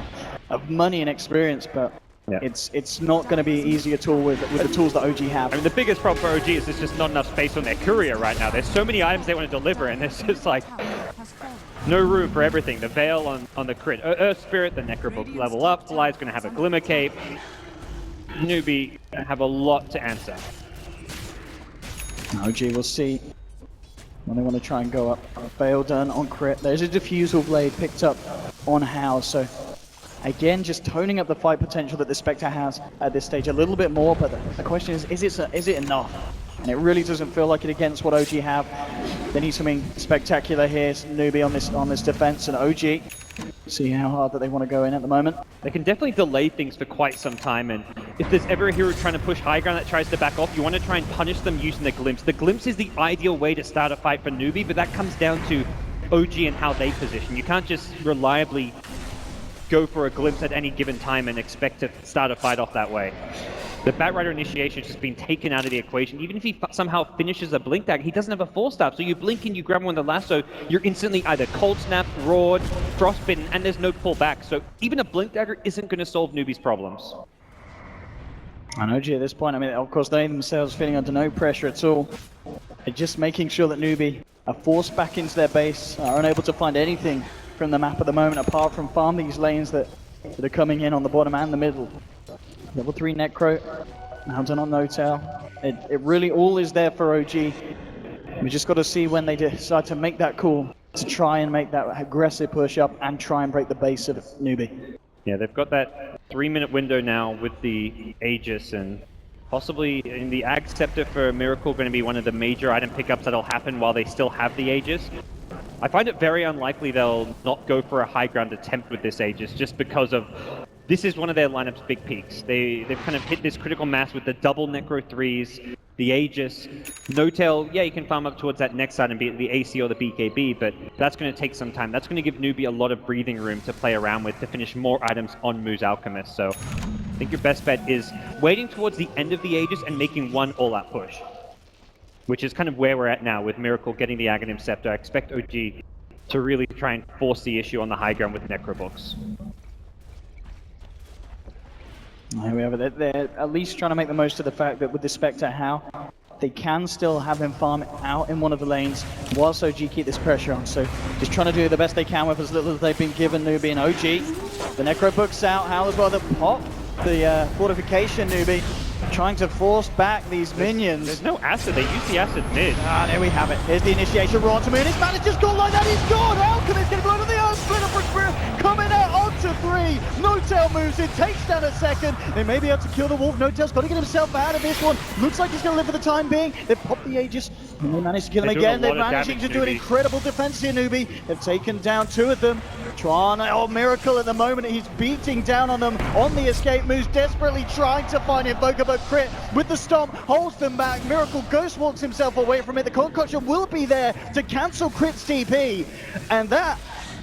of money and experience, but it's not going to be easy at all with the tools that OG have. I mean, the biggest problem for OG is there's just not enough space on their courier right now. There's so many items they want to deliver, and there's just like no room for everything. The Veil on the crit Earth Spirit, the Necrobook level up, Fly's going to have a Glimmer Cape. Newbee have a lot to answer. OG will see when they want to try and go up. Veil done on crit. There's a Diffusal Blade picked up on House, so again, just toning up the fight potential that the Spectre has at this stage a little bit more, but the question is it enough? And it really doesn't feel like it against what OG have. They need something spectacular here. Newbee on this defense, and OG see how hard that they want to go in at the moment. They can definitely delay things for quite some time, and if there's ever a hero trying to push high ground that tries to back off, you want to try and punish them using the Glimpse. The Glimpse is the ideal way to start a fight for Newbee, but that comes down to OG and how they position. You can't just reliably go for a glimpse at any given time and expect to start a fight off that way. The Batrider initiation has just been taken out of the equation. Even if he somehow finishes a blink dagger, he doesn't have a force stab. So you blink and you grab him with the lasso, you're instantly either cold snap, roared, frostbitten, and there's no pullback. So even a blink dagger isn't going to solve Newbee's problems. And OG at this point, I mean, of course, they themselves feeling under no pressure at all. They're just making sure that Newbee are forced back into their base, are unable to find anything from the map at the moment apart from farm these lanes that are coming in on the bottom and the middle. Level 3 Necro, now done on No-Tail. It really all is there for OG. We just got to see when they decide to make that call to try and make that aggressive push up and try and break the base of Newbee. Yeah, they've got that 3-minute window now with the Aegis, and possibly in the Ag Scepter for Miracle going to be one of the major item pickups that'll happen while they still have the Aegis. I find it very unlikely they'll not go for a high ground attempt with this Aegis, just because of this is one of their lineup's big peaks. They've kind of hit this critical mass with the double Necro 3s, the Aegis. No-Tail, yeah, you can farm up towards that next side and be the AC or the BKB, but that's going to take some time. That's going to give Newbee a lot of breathing room to play around with to finish more items on Moo's Alchemist. So I think your best bet is waiting towards the end of the Aegis and making one all-out push, which is kind of where we're at now with Miracle getting the Aghanim Scepter. I expect OG to really try and force the issue on the high ground with Necrobooks. Here we have it. They're at least trying to make the most of the fact that with the Spectre, how they can still have him farm out in one of the lanes whilst OG keep this pressure on. So just trying to do the best they can with as little as they've been given. Newbee and OG. The Necrobooks out. How as well the pop, the fortification. Newbee trying to force back these minions. There's no acid. They use the acid mid. Ah, there we have it. Here's the initiation. Raw to Moon. His man has just gone like that. He's gone. Alchemist getting blown to the earth. Splinter for Spirit coming out onto 3. No-Tail moves in. Takes down a second. They may be able to kill the wolf. No-Tail's got to get himself out of this one. Looks like he's going to live for the time being. They've popped the Aegis. And they managed to kill him again. They're managing to do an incredible defense here, Newbee. They've taken down 2 of them. Miracle at the moment. He's beating down on them on the escape moves. Desperately trying to find Invoker, but Crit with the stomp holds them back. Miracle ghost walks himself away from it. The concoction will be there to cancel Crit's TP, and that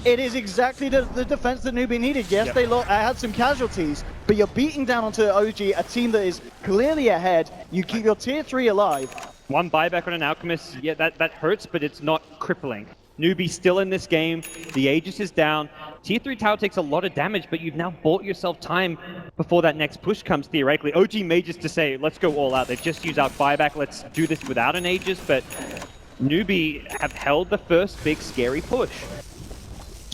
it is exactly the defense that Newbee needed. Yes, they had some casualties, but you're beating down onto OG, a team that is clearly ahead. You keep your tier 3 alive. One buyback on an Alchemist, yeah, that hurts, but it's not crippling. Newbee still in this game. The Aegis is down. Tier 3 tower takes a lot of damage, but you've now bought yourself time before that next push comes, theoretically. OG may just to say, let's go all out. They've just used our buyback. Let's do this without an Aegis, but Newbee have held the first big scary push.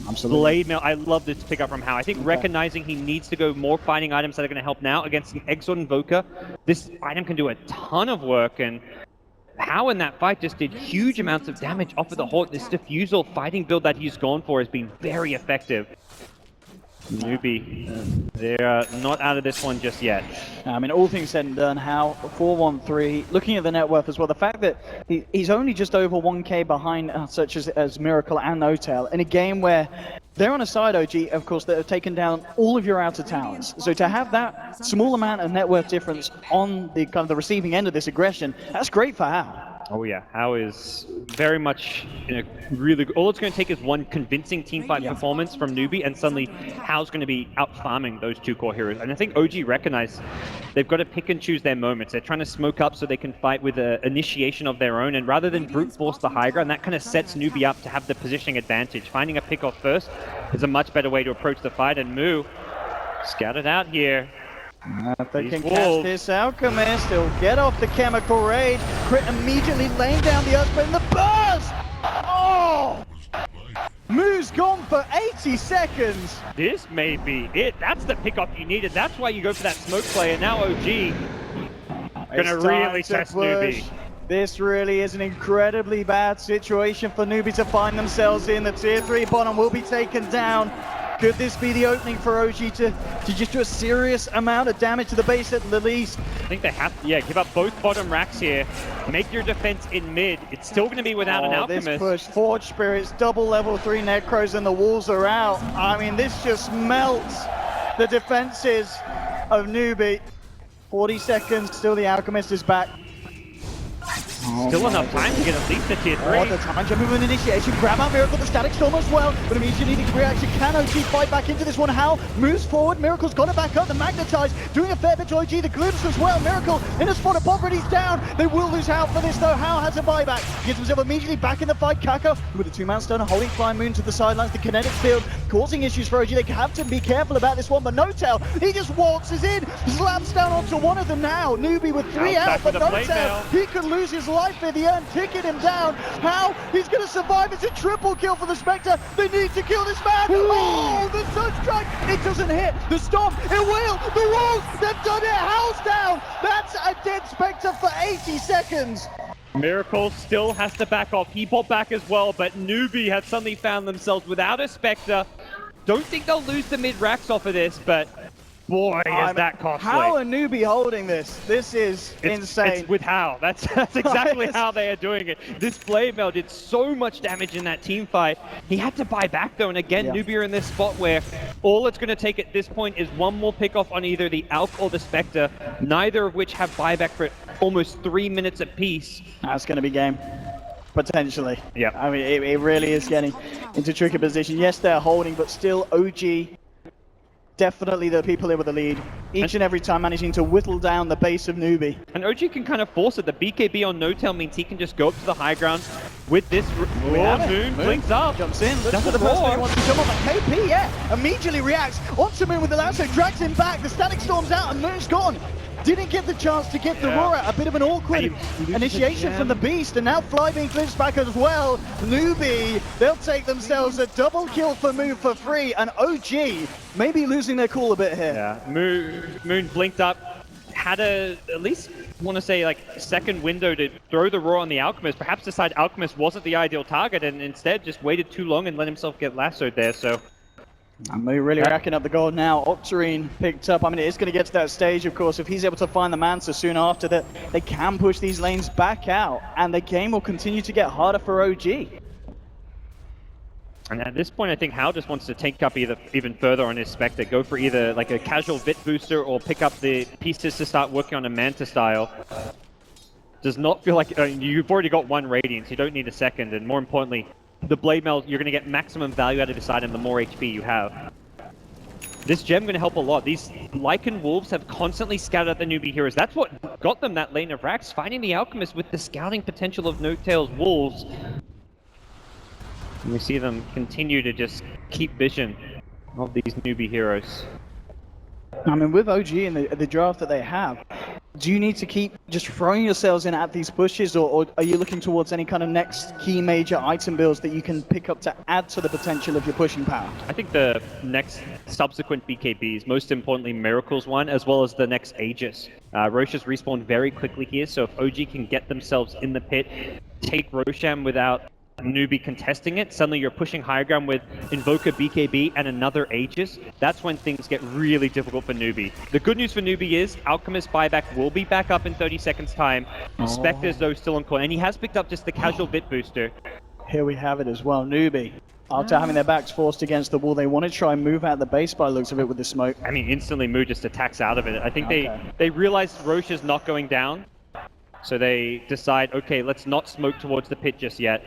Absolutely. Blade Mail, I love this pickup from How. I think recognizing he needs to go more fighting items that are going to help now against an Exort Invoker, this item can do a ton of work, and How in that fight just did huge amounts of damage off of the Hawk. This diffusal fighting build that he's gone for has been very effective. Newbee, they're not out of this one just yet. I mean, all things said and done, How 413, looking at the net worth as well, the fact that he's only just over 1k behind such as Miracle and No-Tail in a game where they're on a side, OG, of course, that have taken down all of your outer towers. So to have that small amount of net worth difference on the kind of the receiving end of this aggression, that's great for How. Oh yeah, How is very much in a really good... All it's going to take is one convincing teamfight performance from Newbee, and suddenly How's going to be out-farming those 2 core heroes. And I think OG recognize they've got to pick and choose their moments. They're trying to smoke up so they can fight with an initiation of their own, and rather than brute force the high ground, that kind of sets Newbee up to have the positioning advantage. Finding a pick off first is a much better way to approach the fight, and Moo scouted out here. If they can catch this Alchemist, he'll get off the Chemical Rage. Crit immediately laying down the Earthsplit and the burst! Oh! Moo's gone for 80 seconds. This may be it. That's the pickup you needed. That's why you go for that smoke play, and now OG gonna really test Newbee. This really is an incredibly bad situation for Newbee to find themselves in. The tier 3 bottom will be taken down. Could this be the opening for OG to just do a serious amount of damage to the base at the least? I think they have to, give up both bottom racks here. Make your defense in mid. It's still going to be without an Alchemist. This push, Forge Spirits, double level 3 Necros, and the walls are out. I mean, this just melts the defenses of Newbee. 40 seconds, still the Alchemist is back. Still enough time to get at least a tier 3. Oh, the time jumping with an initiation. Grab out Miracle, the static storm as well. But immediately needing reaction. Can OG fight back into this one? How? Moves forward. Miracle's got it back up. The magnetize doing a fair bit to OG. The glimpse as well. Miracle in a spot of Poverty's down. They will lose How for this though. How has a buyback. Gets himself immediately back in the fight. Kaka with a 2-man stone holding Flying Moon to the sidelines. The kinetic field causing issues for OG. They have to be careful about this one. But No-Tail, he just waltzes in. Slaps down onto one of them now. Newbee with 3 out. But No-Tail, he could lose his life here. The end ticking him down. How? He's going to survive. It's a triple kill for the Spectre. They need to kill this man. Oh, the Sunstrike. It doesn't hit. The Storm. It will. The walls. They've done it. How's down. That's a dead Spectre for 80 seconds. Miracle still has to back off. He bought back as well, but Newbee had suddenly found themselves without a Spectre. Don't think they'll lose the mid-racks off of this, but boy, is that costly. How are Newbee holding this? This is insane. It's with How. That's exactly how they are doing it. This Blade Mail did so much damage in that team fight. He had to buy back though, and again, Newbee are in this spot where all it's going to take at this point is one more pick off on either the Alk or the Spectre, neither of which have buyback for almost 3 minutes apiece. That's going to be game. Potentially. Yeah. I mean, it really is getting into tricky position. Yes, they're holding, but still OG, definitely the people here with the lead. Each and every time managing to whittle down the base of Newbee. And OG can kind of force it. The BKB on No-Tail means he can just go up to the high ground with this Moon blinks up. Jumps in, looks for the person who wants to jump on. But KP, immediately reacts onto Moon with the lasso, drags him back. The static storm's out and Moon's gone. Didn't get the chance to get the Roar. A bit of an awkward initiation from the Beast, and now Fly being glimpsed back as well. Newbee, they'll take themselves a double kill for Moon for free, and OG maybe losing their cool a bit here. Yeah, Moon blinked up, had at least want to say like second window to throw the Roar on the Alchemist, perhaps decide Alchemist wasn't the ideal target, and instead just waited too long and let himself get lassoed there, so. And Moo really racking up the gold now. Octarine picked up. I mean, it is going to get to that stage, of course. If he's able to find the Manta soon after that, they can push these lanes back out. And the game will continue to get harder for OG. And at this point, I think How just wants to take up even further on his Spectre. Go for either like a casual Vit booster or pick up the pieces to start working on a Manta style. Does not feel like you've already got 1 Radiance. You don't need a second. And more importantly, the Blade Mail, you're going to get maximum value out of this item the more HP you have. This gem going to help a lot. These Lycan Wolves have constantly scouted at the Newbee heroes. That's what got them that lane of racks, finding the Alchemist with the scouting potential of No-Tail's Wolves. And we see them continue to just keep vision of these Newbee heroes. I mean, with OG and the draft that they have, do you need to keep just throwing yourselves in at these pushes, or are you looking towards any kind of next key major item builds that you can pick up to add to the potential of your pushing power? I think the next subsequent BKBs, most importantly Miracle's one, as well as the next Aegis. Rosh has respawned very quickly here, so if OG can get themselves in the pit, take Rosham without Newbee contesting it, suddenly you're pushing higher ground with Invoker, BKB, and another Aegis. That's when things get really difficult for Newbee. The good news for Newbee is Alchemist buyback will be back up in 30 seconds time. Spectre's though still on coin, and he has picked up just the casual Bit booster. Here we have it as well. Newbee, after having their backs forced against the wall, they want to try and move out the base by the looks of it with the smoke. I mean, instantly Moo just attacks out of it. I think they realized Rosh is not going down, so they decide, okay, let's not smoke towards the pit just yet.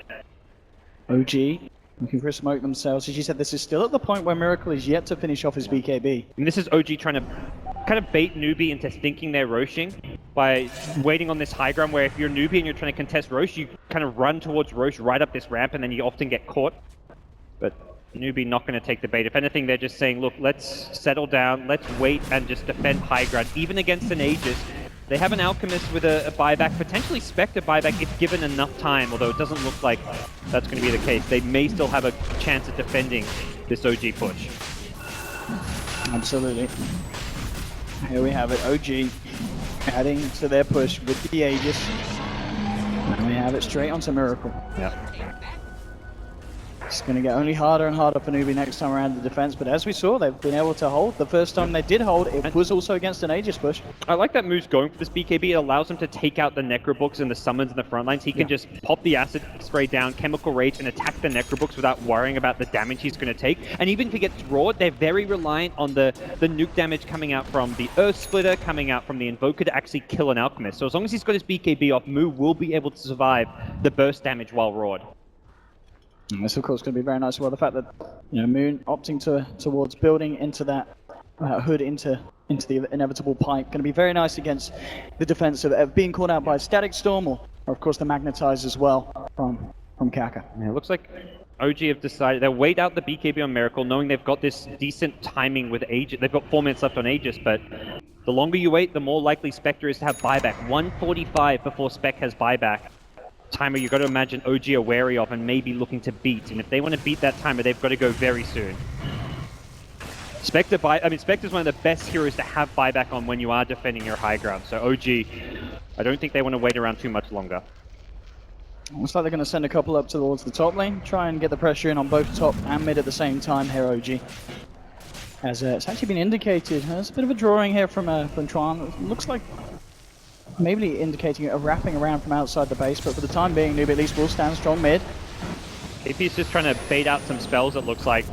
OG looking for a smoke themselves. As you said, this is still at the point where Miracle is yet to finish off his BKB. And this is OG trying to kind of bait Newbee into thinking they're Roshing by waiting on this high ground where if you're Newbee and you're trying to contest Rosh, you kind of run towards Rosh right up this ramp and then you often get caught. But Newbee not going to take the bait. If anything, they're just saying, look, let's settle down, let's wait and just defend high ground, even against an Aegis. They have an Alchemist with a buyback, potentially Spectre buyback if given enough time, although it doesn't look like that's going to be the case. They may still have a chance at defending this OG push. Absolutely. Here we have it, OG adding to their push with the Aegis. And we have it straight onto Miracle. Yeah. It's going to get only harder and harder for Newbee next time around the defense, but as we saw, they've been able to hold. The first time they did hold, it was also against an Aegis push. I like that Moose going for this BKB. It allows him to take out the Necrobooks and the summons in the front lines. He can just pop the acid spray down, chemical rage, and attack the Necrobooks without worrying about the damage he's going to take. And even if he gets roared, they're very reliant on the nuke damage coming out from the Earth Splitter, coming out from the Invoker to actually kill an Alchemist. So as long as he's got his BKB off, Moo will be able to survive the burst damage while roared. And this, of course, going to be very nice. Well, the fact that Moon opting towards building into that hood into the inevitable pipe, going to be very nice against the defense of being caught out by Static Storm or of course the Magnetize as well from Kaka. Yeah, it looks like OG have decided they'll wait out the BKB on Miracle, knowing they've got this decent timing with Aegis. They've got 4 minutes left on Aegis, but the longer you wait, the more likely Spectre is to have buyback. 1:45 before Spec has buyback. Timer you've got to imagine OG are wary of and maybe looking to beat, and if they want to beat that timer, they've got to go very soon. Spectre's one of the best heroes to have buyback on when you are defending your high ground, so OG, I don't think they want to wait around too much longer. Looks like they're going to send a couple up towards the top lane, try and get the pressure in on both top and mid at the same time here, OG. As it's actually been indicated, there's a bit of a drawing here from Tron. It looks like maybe indicating a wrapping around from outside the base, but for the time being, Newbee at least will stand strong mid. KP's just trying to bait out some spells, it looks like.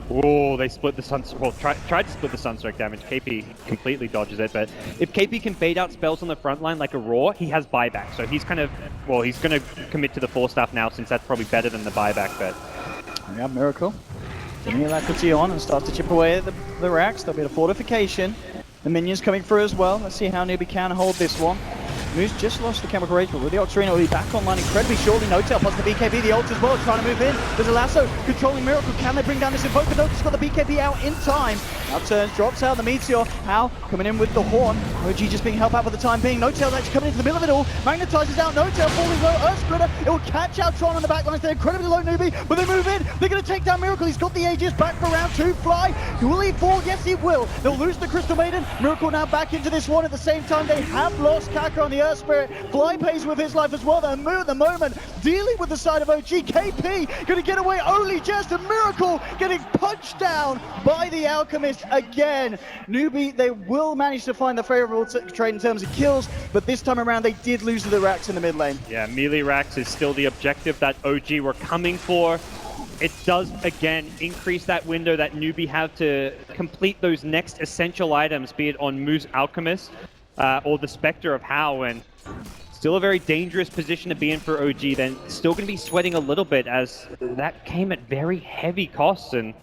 Oh, they split the tried to split the Sunstrike damage. KP completely dodges it, but if KP can bait out spells on the front line like a Roar, he has buyback. So he's kind of, well, he's going to commit to the 4-staff now since that's probably better than the buyback, but... We have Miracle. Getting Alacrity on and start to chip away at the racks. There'll be a fortification. The minions coming through as well. Let's see how Newbee can hold this one. Moose just lost the Chemical Rage, but with the Octarina will be back online incredibly shortly. No-Tail plus the BKB, the ult as well, trying to move in. There's a lasso controlling Miracle. Can they bring down this Invoker? No-Tail's got the BKB out in time. Now turns, drops out the Meteor. How? Coming in with the Horn. OG just being helped out for the time being. No-Tail actually coming into the middle of it all. Magnetizes out. No-Tail falling low. Earth Splitter. It will catch out Tron on the back lines. They're incredibly low, Newbee, but they move in. They're going to take down Miracle. He's got the Aegis back for round 2. Fly. Will he fall? Yes, he will. They'll lose the Crystal Maiden. Miracle now back into this one. At the same time, they have lost Kaka on the Earth Spirit. Fly pays with his life as well. They're at the moment dealing with the side of OG. KP going to get away only just a Miracle getting punched down by the Alchemist again. Newbee, they will manage to find the favorable trade in terms of kills, but this time around they did lose to the racks in the mid lane. Yeah, melee racks is still the objective that OG were coming for. It does, again, increase that window that Newbee have to complete those next essential items, be it on Moose Alchemist or the Spectre of How, and still a very dangerous position to be in for OG. Then still going to be sweating a little bit as that came at very heavy costs, and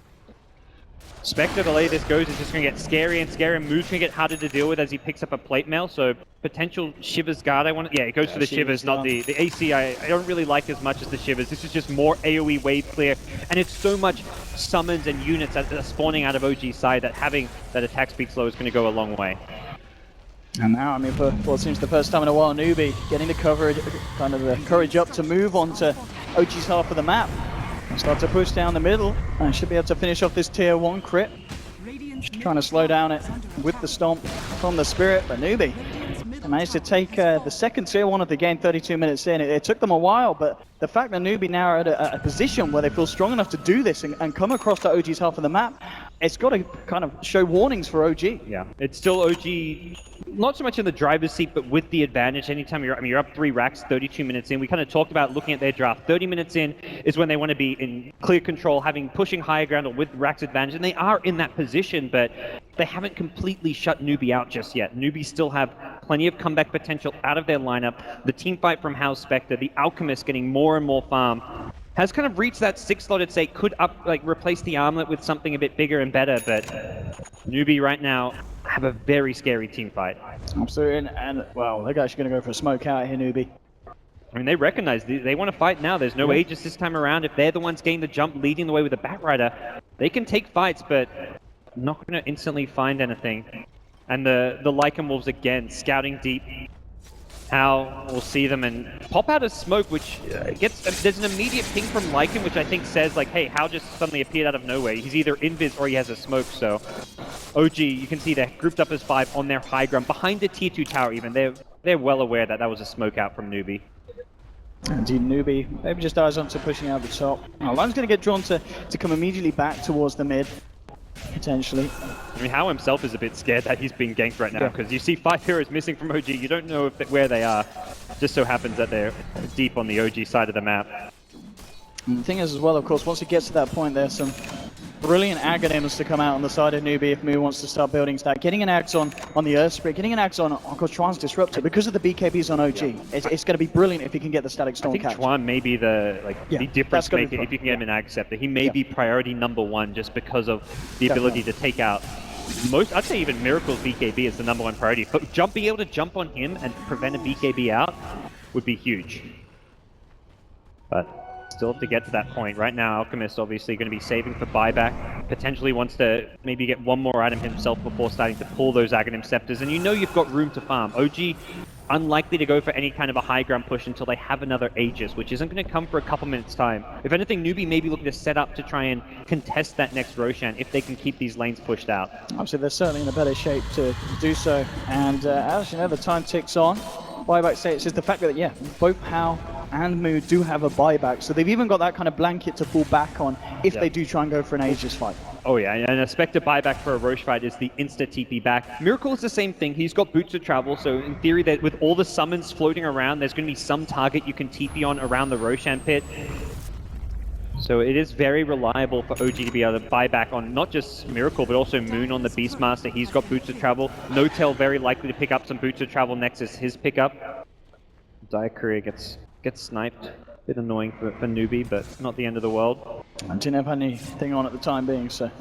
Spectre, the way this goes, is just going to get scary and scary, and Moose going to get harder to deal with as he picks up a plate mail, so potential Shivers guard. Yeah, it goes for the Shivers, not the AC. I don't really like as much as the Shivers. This is just more AoE wave clear, and it's so much summons and units that are spawning out of OG's side that having that attack speed slow is going to go a long way. And now, I mean, for what seems the first time in a while, Newbee getting the coverage, kind of the courage up to move on to OG's half of the map. And start to push down the middle, and should be able to finish off this tier 1 crit. Just trying to slow down it with the stomp from the Spirit, but Newbee managed to take the second tier 1 of the game 32 minutes in. It took them a while, but the fact that Newbee now are at a position where they feel strong enough to do this and come across to OG's half of the map, it's got to kind of show warnings for OG. Yeah, it's still OG, not so much in the driver's seat, but with the advantage. Anytime you're up 3 racks, 32 minutes in. We kind of talked about looking at their draft. 30 minutes in is when they want to be in clear control, pushing higher ground or with racks advantage, and they are in that position, but they haven't completely shut Newbee out just yet. Newbee still have plenty of comeback potential out of their lineup. The team fight from House Spectre, the Alchemist getting more and more farm, has kind of reached that 6-slotted state, could replace the armlet with something a bit bigger and better, but Newbee right now have a very scary team fight. Absolutely, and well, they're actually going to go for a smoke out here, Newbee. I mean, they recognize they want to fight now. There's no Aegis this time around. If they're the ones getting the jump, leading the way with the Batrider, they can take fights, but not going to instantly find anything. And the Lycan Wolves again, scouting deep. How we'll see them and pop out a smoke, which there's an immediate ping from Lycan, which I think says like, hey, How just suddenly appeared out of nowhere. He's either invis or he has a smoke, so OG, you can see they're grouped up as 5 on their high ground, behind the tier 2 tower even. They're well aware that that was a smoke out from Newbee. Indeed, Newbee maybe just eyes onto pushing out the top. Line's going to get drawn to come immediately back towards the mid, potentially. I mean, Hao himself is a bit scared that he's being ganked right now, because you see 5 heroes missing from OG. You don't know where they are. Just so happens that they're deep on the OG side of the map. And the thing is as well, of course, once it gets to that point, there's some brilliant Aghanims to come out on the side of Newbee if Mu wants to start building stack. Getting an Axe on the Earth Spirit, getting an Axe on, of course, Chuan's disrupted because of the BKBs on OG. It's going to be brilliant if he can get the Static Storm catch. I think Chuan may be the difference maker if you can get him an Ag Scepter. He may be priority #1 just because of the ability to take out I'd say even Miracle's BKB is the #1 priority. But being able to jump on him and prevent a BKB out would be huge. But still have to get to that point. Right now, Alchemist obviously going to be saving for buyback. Potentially wants to maybe get one more item himself before starting to pull those Aghanim Scepters. And you know you've got room to farm. OG unlikely to go for any kind of a high ground push until they have another Aegis, which isn't going to come for a couple minutes time. If anything, Newbee may be looking to set up to try and contest that next Roshan if they can keep these lanes pushed out. Obviously, they're certainly in a better shape to do so. And as you know, the time ticks on. Buyback status is the fact that, both Hao and Mu do have a buyback, so they've even got that kind of blanket to fall back on if they do try and go for an Aegis fight. Oh yeah, and a Spectre buyback for a Roche fight is the insta-TP back. Miracle is the same thing. He's got boots of travel, so in theory, that with all the summons floating around, there's going to be some target you can TP on around the Roshan pit. So it is very reliable for OG to be able to buy back on not just Miracle, but also Moon on the Beastmaster. He's got boots of travel. No-Tail very likely to pick up some boots of travel next as his pickup. Dire Courier gets sniped. Bit annoying for Newbee, but not the end of the world. I didn't have anything on at the time being, so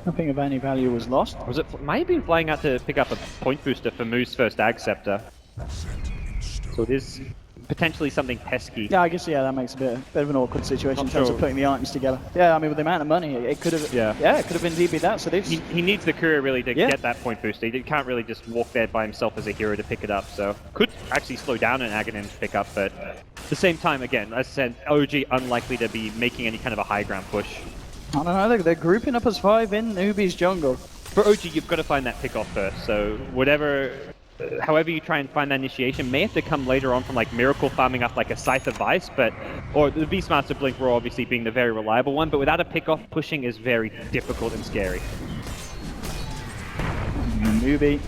nothing of any value was lost. Might have been flying out to pick up a point booster for Moo's first Ag Scepter. So it is potentially something pesky. Yeah, I guess that makes a bit of an awkward situation in terms of putting the items together. Yeah, I mean, with the amount of money, it could have. It could have indeed been that. So he needs the courier really to get that point booster. He can't really just walk there by himself as a hero to pick it up. So could actually slow down an Aghanim's pickup, but at the same time, again, as I said, OG unlikely to be making any kind of a high ground push. I don't know. They're grouping up as 5 in Newbee's jungle. For OG, you've got to find that pick off first. So however you try and find that initiation may have to come later on from like Miracle farming up like a Scythe of Vice, or the Beastmaster Blink Roar obviously being the very reliable one, but without a pick-off, pushing is very difficult and scary. Newbee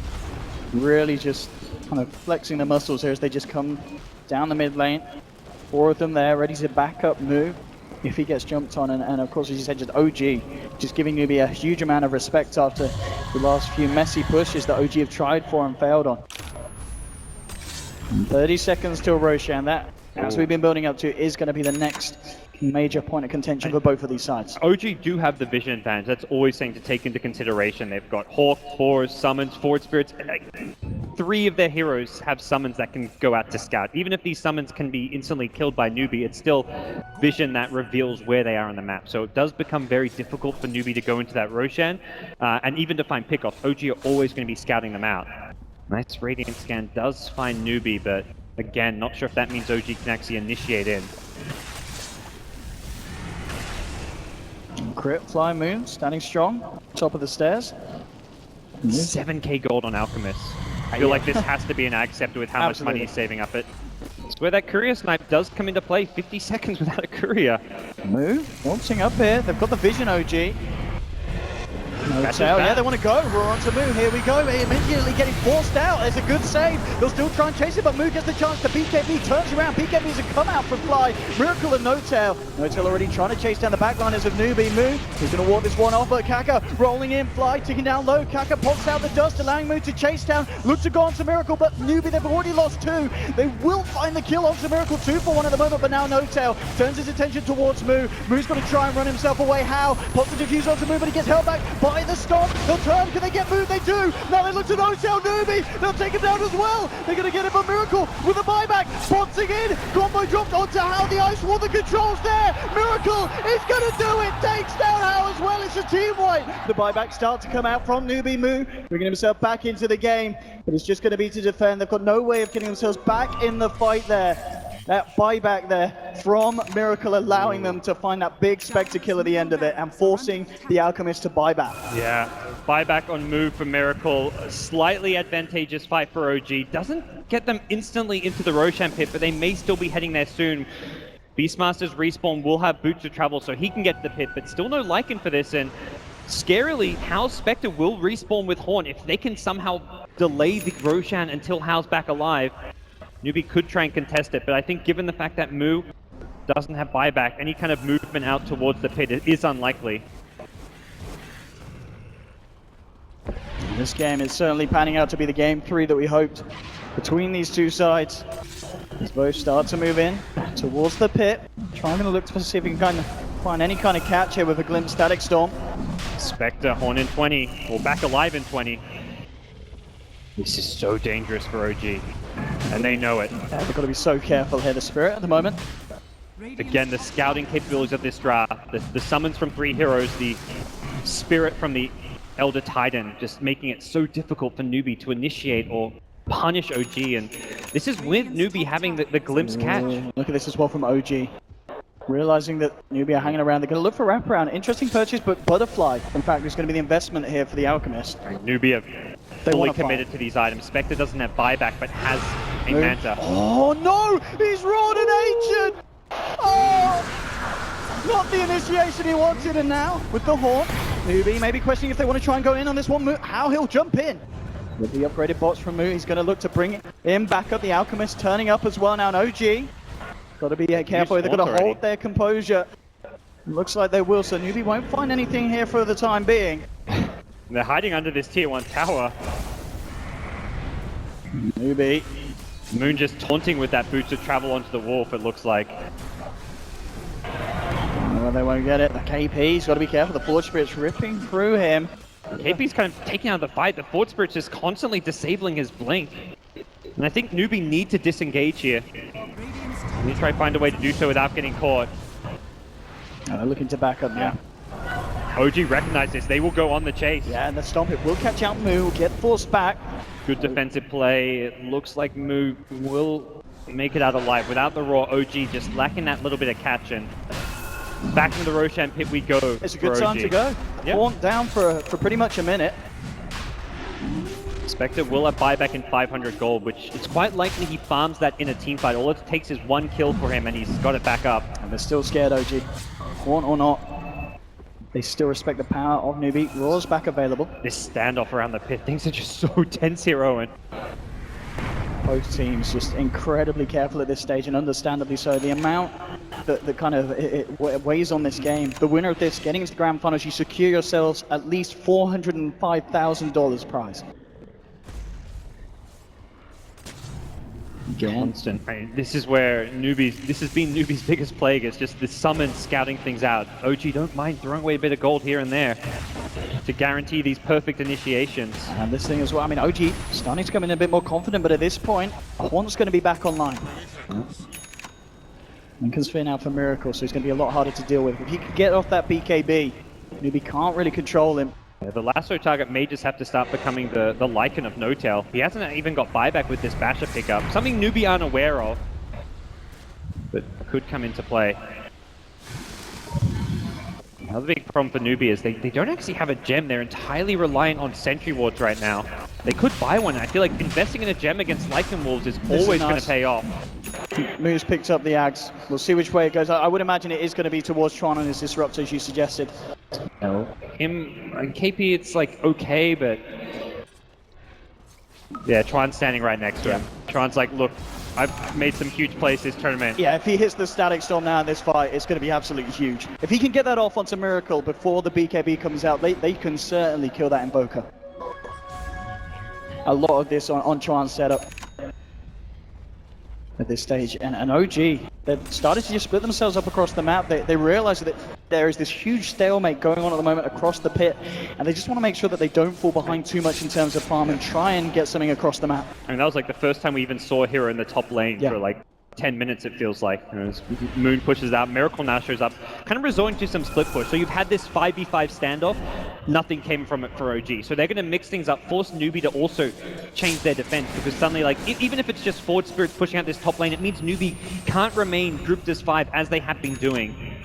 really just kind of flexing the muscles here as they just come down the mid lane. 4 of them there, ready to back up Mu if he gets jumped on, and of course, as you said, just OG, just giving Newbee a huge amount of respect after the last few messy pushes that OG have tried for and failed on. 30 seconds till Roshan. That, as we've been building up to, is going to be the next major point of contention for both of these sides. OG do have the vision advantage. That's always something to take into consideration. They've got Hawk, Boars, Summons, Forward Spirits. 3 of their heroes have summons that can go out to scout. Even if these summons can be instantly killed by Newbee, it's still vision that reveals where they are on the map. So it does become very difficult for Newbee to go into that Roshan, and even to find pickoffs. OG are always going to be scouting them out. Nice Radiant Scan does find Newbee, but again, not sure if that means OG can actually initiate in. Crit, Fly Moon, standing strong, top of the stairs. 7k gold on Alchemist. I feel like this has to be an Ag Scepter with how much money he's saving up it. It's where that Courier Snipe does come into play. 50 seconds without a Courier. Mu, waltzing up here. They've got the vision, OG. No-Tail, they want to go. We're on to Mu. Here we go. Immediately getting forced out. There's a good save. They'll still try and chase it, but Mu gets the chance to BKB. Turns around. BKB's a come out from Fly. Miracle and No-Tail. No-Tail already trying to chase down the backliners of Newbee. Mu, he's going to walk this one off, but Kaka rolling in. Fly ticking down low. Kaka pops out the dust, allowing Mu to chase down. Looks to go on to Miracle, but Newbee, they've already lost 2. They will find the kill onto Miracle. 2 for 1 at the moment, but now No-Tail turns his attention towards Mu. Mu's going to try and run himself away. How? Pops the defuse onto Mu, but he gets held back by the Storm. They'll turn, can they get Mu? They do! Now they look to No-Tail, Newbee! They'll take him down as well! They're gonna get him a Miracle with a buyback! Boxing in! Combo dropped onto Hao, the Ice Wall, the controls there! Miracle is gonna do it! Takes down Hao as well, it's a team wipe! The buyback starts to come out from Newbee. Mu bringing himself back into the game, but it's just gonna be to defend. They've got no way of getting themselves back in the fight there. That buyback there from Miracle allowing them to find that big Spectre kill at the end of it and forcing the Alchemist to buy back. Yeah, buyback on move for Miracle. A slightly advantageous fight for OG. Doesn't get them instantly into the Roshan pit, but they may still be heading there soon. Beastmaster's respawn will have boots to travel, so he can get to the pit, but still no Lycan for this. And scarily, Hal's Spectre will respawn with Horn. If they can somehow delay the Roshan until Hal's back alive, Newbee could try and contest it, but I think given the fact that Moo doesn't have buyback, any kind of movement out towards the pit is unlikely. This game is certainly panning out to be the game 3 that we hoped between these two sides. As both start to move in towards the pit, trying to look to see if we can kind of find any kind of catch here with a glimpse Static Storm. Spectre, Horn in 20, or back alive in 20. This is so dangerous for OG, and they know it. Yeah, they've got to be so careful here, the Spirit at the moment. Again, the scouting capabilities of this draft, the summons from 3 heroes, the Spirit from the Elder Titan, just making it so difficult for Newbee to initiate or punish OG, and this is with Newbee having the glimpse catch. Look at this as well from OG. Realizing that Newbee are hanging around, they're going to look for wraparound. Interesting purchase, but Butterfly, in fact, is going to be the investment here for the Alchemist. Newbee have fully committed to these items. Spectre doesn't have buyback, but has a Manta. Oh no! He's roared an ancient! Oh! Not the initiation he wanted, and now, with the Horn, Newbee maybe questioning if they want to try and go in on this one. How he'll jump in. With the upgraded bots from Moo, he's going to look to bring him back up. The Alchemist turning up as well now, and OG. Got to be careful, they're going to hold their composure. Looks like they will, so Newbee won't find anything here for the time being. They're hiding under this tier 1 tower. Newbee. Moon just taunting with that boots to travel onto the wolf, it looks like. Well, they won't get it. The KP's got to be careful. The Forge Spirit's ripping through him. KP's kind of taking out the fight. The Forge Spirit's just constantly disabling his blink. And I think Newbee need to disengage here. Need to try to find a way to do so without getting caught. They're looking to back up now. OG recognize this. They will go on the chase. Yeah, and the Stomp it will catch out Moo, get forced back. Good defensive play. It looks like Moo will make it out alive. Without the Raw, OG just lacking that little bit of catch. And back in the Roshan pit we go. It's a good time to go. Yep. Haunt down for pretty much a minute. Spectre will have buyback in 500 gold, which it's quite likely he farms that in a team fight. All it takes is 1 kill for him and he's got it back up. And they're still scared, OG. Haunt or not, they still respect the power of Newbee. Raw's back available. This standoff around the pit, things are just so tense here, Owen. Both teams just incredibly careful at this stage, and understandably so. The amount that kind of it weighs on this game. The winner of this, getting into the grand finals, you secure yourselves at least $405,000 prize. Constant. Right, this is where this has been Newbee's biggest plague. It's just the summon scouting things out. OG don't mind throwing away a bit of gold here and there to guarantee these perfect initiations. And this thing as well, I mean, OG starting to come in a bit more confident, but at this point, Horn's going to be back online. Lincoln's Sphere now for Miracle, so he's going to be a lot harder to deal with. If he can get off that BKB, Newbee can't really control him. Yeah, the lasso target may just have to start becoming the Lycan of No-Tail. He hasn't even got buyback with this Basher pickup. Something Newbee aren't aware of, but could come into play. Another big problem for Newbee is they don't actually have a gem. They're entirely reliant on sentry wards right now. They could buy one. I feel like investing in a gem against Lycan Wolves is always going to pay off. Moose picked up the Ags. We'll see which way it goes. I would imagine it is going to be towards Tron and his Disruptor, as you suggested. No. Him and KP, it's like okay, but yeah, Tron's standing right next to him. Tron's like, look, I've made some huge plays this tournament. Yeah, if he hits the Static Storm now in this fight, it's going to be absolutely huge. If he can get that off onto Miracle before the BKB comes out, they can certainly kill that Invoker. A lot of this on Tron's setup at this stage. And OG, they've started to just split themselves up across the map. They realize that there is this huge stalemate going on at the moment across the pit, and they just want to make sure that they don't fall behind too much in terms of farm and try and get something across the map. I mean, that was like the first time we even saw a hero in the top lane for like 10 minutes, it feels like. You know, as Moon pushes out, Miracle now shows up, kind of resorting to some split push. So you've had this 5v5 standoff, nothing came from it for OG. So they're going to mix things up, force Newbee to also change their defense, because suddenly, like, even if it's just Forward Spirits pushing out this top lane, it means Newbee can't remain grouped as 5 as they have been doing.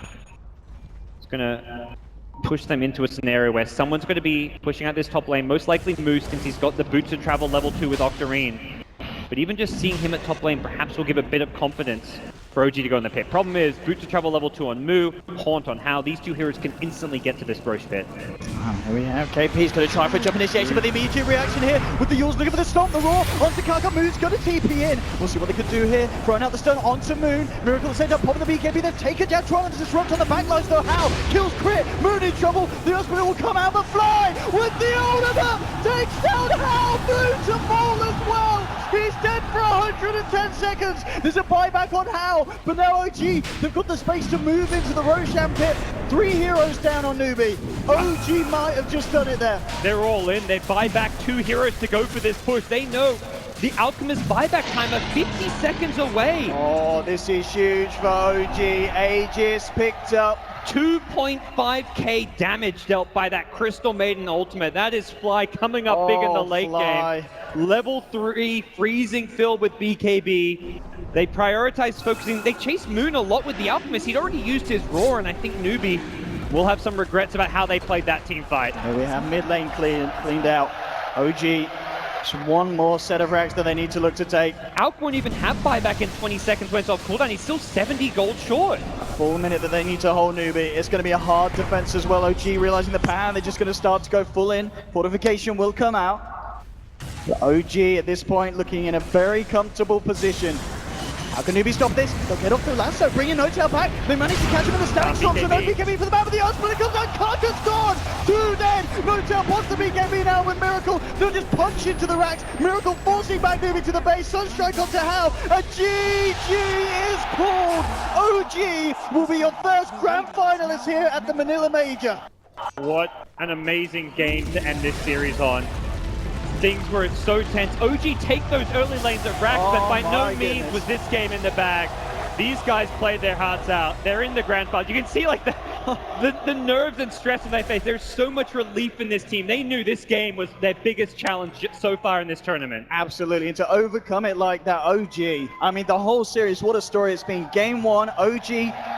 It's going to push them into a scenario where someone's going to be pushing out this top lane, most likely Moose, since he's got the boots to travel level 2 with Octarine. But even just seeing him at top lane perhaps will give a bit of confidence for OG to go in the pit. Problem is, Boots to travel level 2 on Moo, Haunt on How. These two heroes can instantly get to this Roche pit. Here we have KP's going to try for a jump initiation, but the immediate reaction here with the Yules looking for the stomp, the roar onto Kaka. Moon's going to TP in. We'll see what they could do here. Throwing out the stone onto Moon. Miracle sent up, popping the BKB. They've taken down, trying to disrupt on the backlines though. How? Kills Crit. Moon in trouble. The Earthspirit will come out, but Fly with the ultimate takes down How. Moon to fall as well. He's dead for 110 seconds. There's a buyback on How, but now OG, they've got the space to move into the Roshan pit. 3 heroes down on Newbee. OG might have just done it there. They're all in. They buy back 2 heroes to go for this push. They know the Alchemist buyback timer 50 seconds away. Oh, this is huge for OG. Aegis picked up 2.5k damage dealt by that Crystal Maiden ultimate. That is Fly coming up big in the late Fly. game. Level 3, freezing filled with BKB. They prioritize focusing. They chase Moon a lot with the Alchemist. He'd already used his Roar, and I think Newbee will have some regrets about how they played that team fight. Here we have mid lane cleaned out. OG, just one more set of racks that they need to look to take. Alk won't even have buyback in 20 seconds when it's off cooldown. He's still 70 gold short. Full minute that they need to hold Newbee. It's going to be a hard defense as well. OG realizing the power, they're just going to start to go full in. Fortification will come out. The OG at this point looking in a very comfortable position. How can Newbee stop this? They'll get off the lasso, bring in No-Tail back. They manage to catch him in the stack storm, so no BKB for the map of the Earth, but it comes out, Kaka's gone! 2 dead! No-Tail wants the BKB now with Miracle. They'll just punch into the racks. Miracle forcing back Newbee to the base. Sunstrike onto How. A GG is called. OG will be your first grand finalist here at the Manila Major. What an amazing game to end this series on. Things were so tense. OG take those early lanes of racks, but by no means was this game in the bag. These guys played their hearts out. They're in the grand final. You can see like the nerves and stress on their face. There's so much relief in this team. They knew this game was their biggest challenge so far in this tournament. Absolutely, and to overcome it like that, OG, I mean, the whole series, what a story it's been. Game 1, OG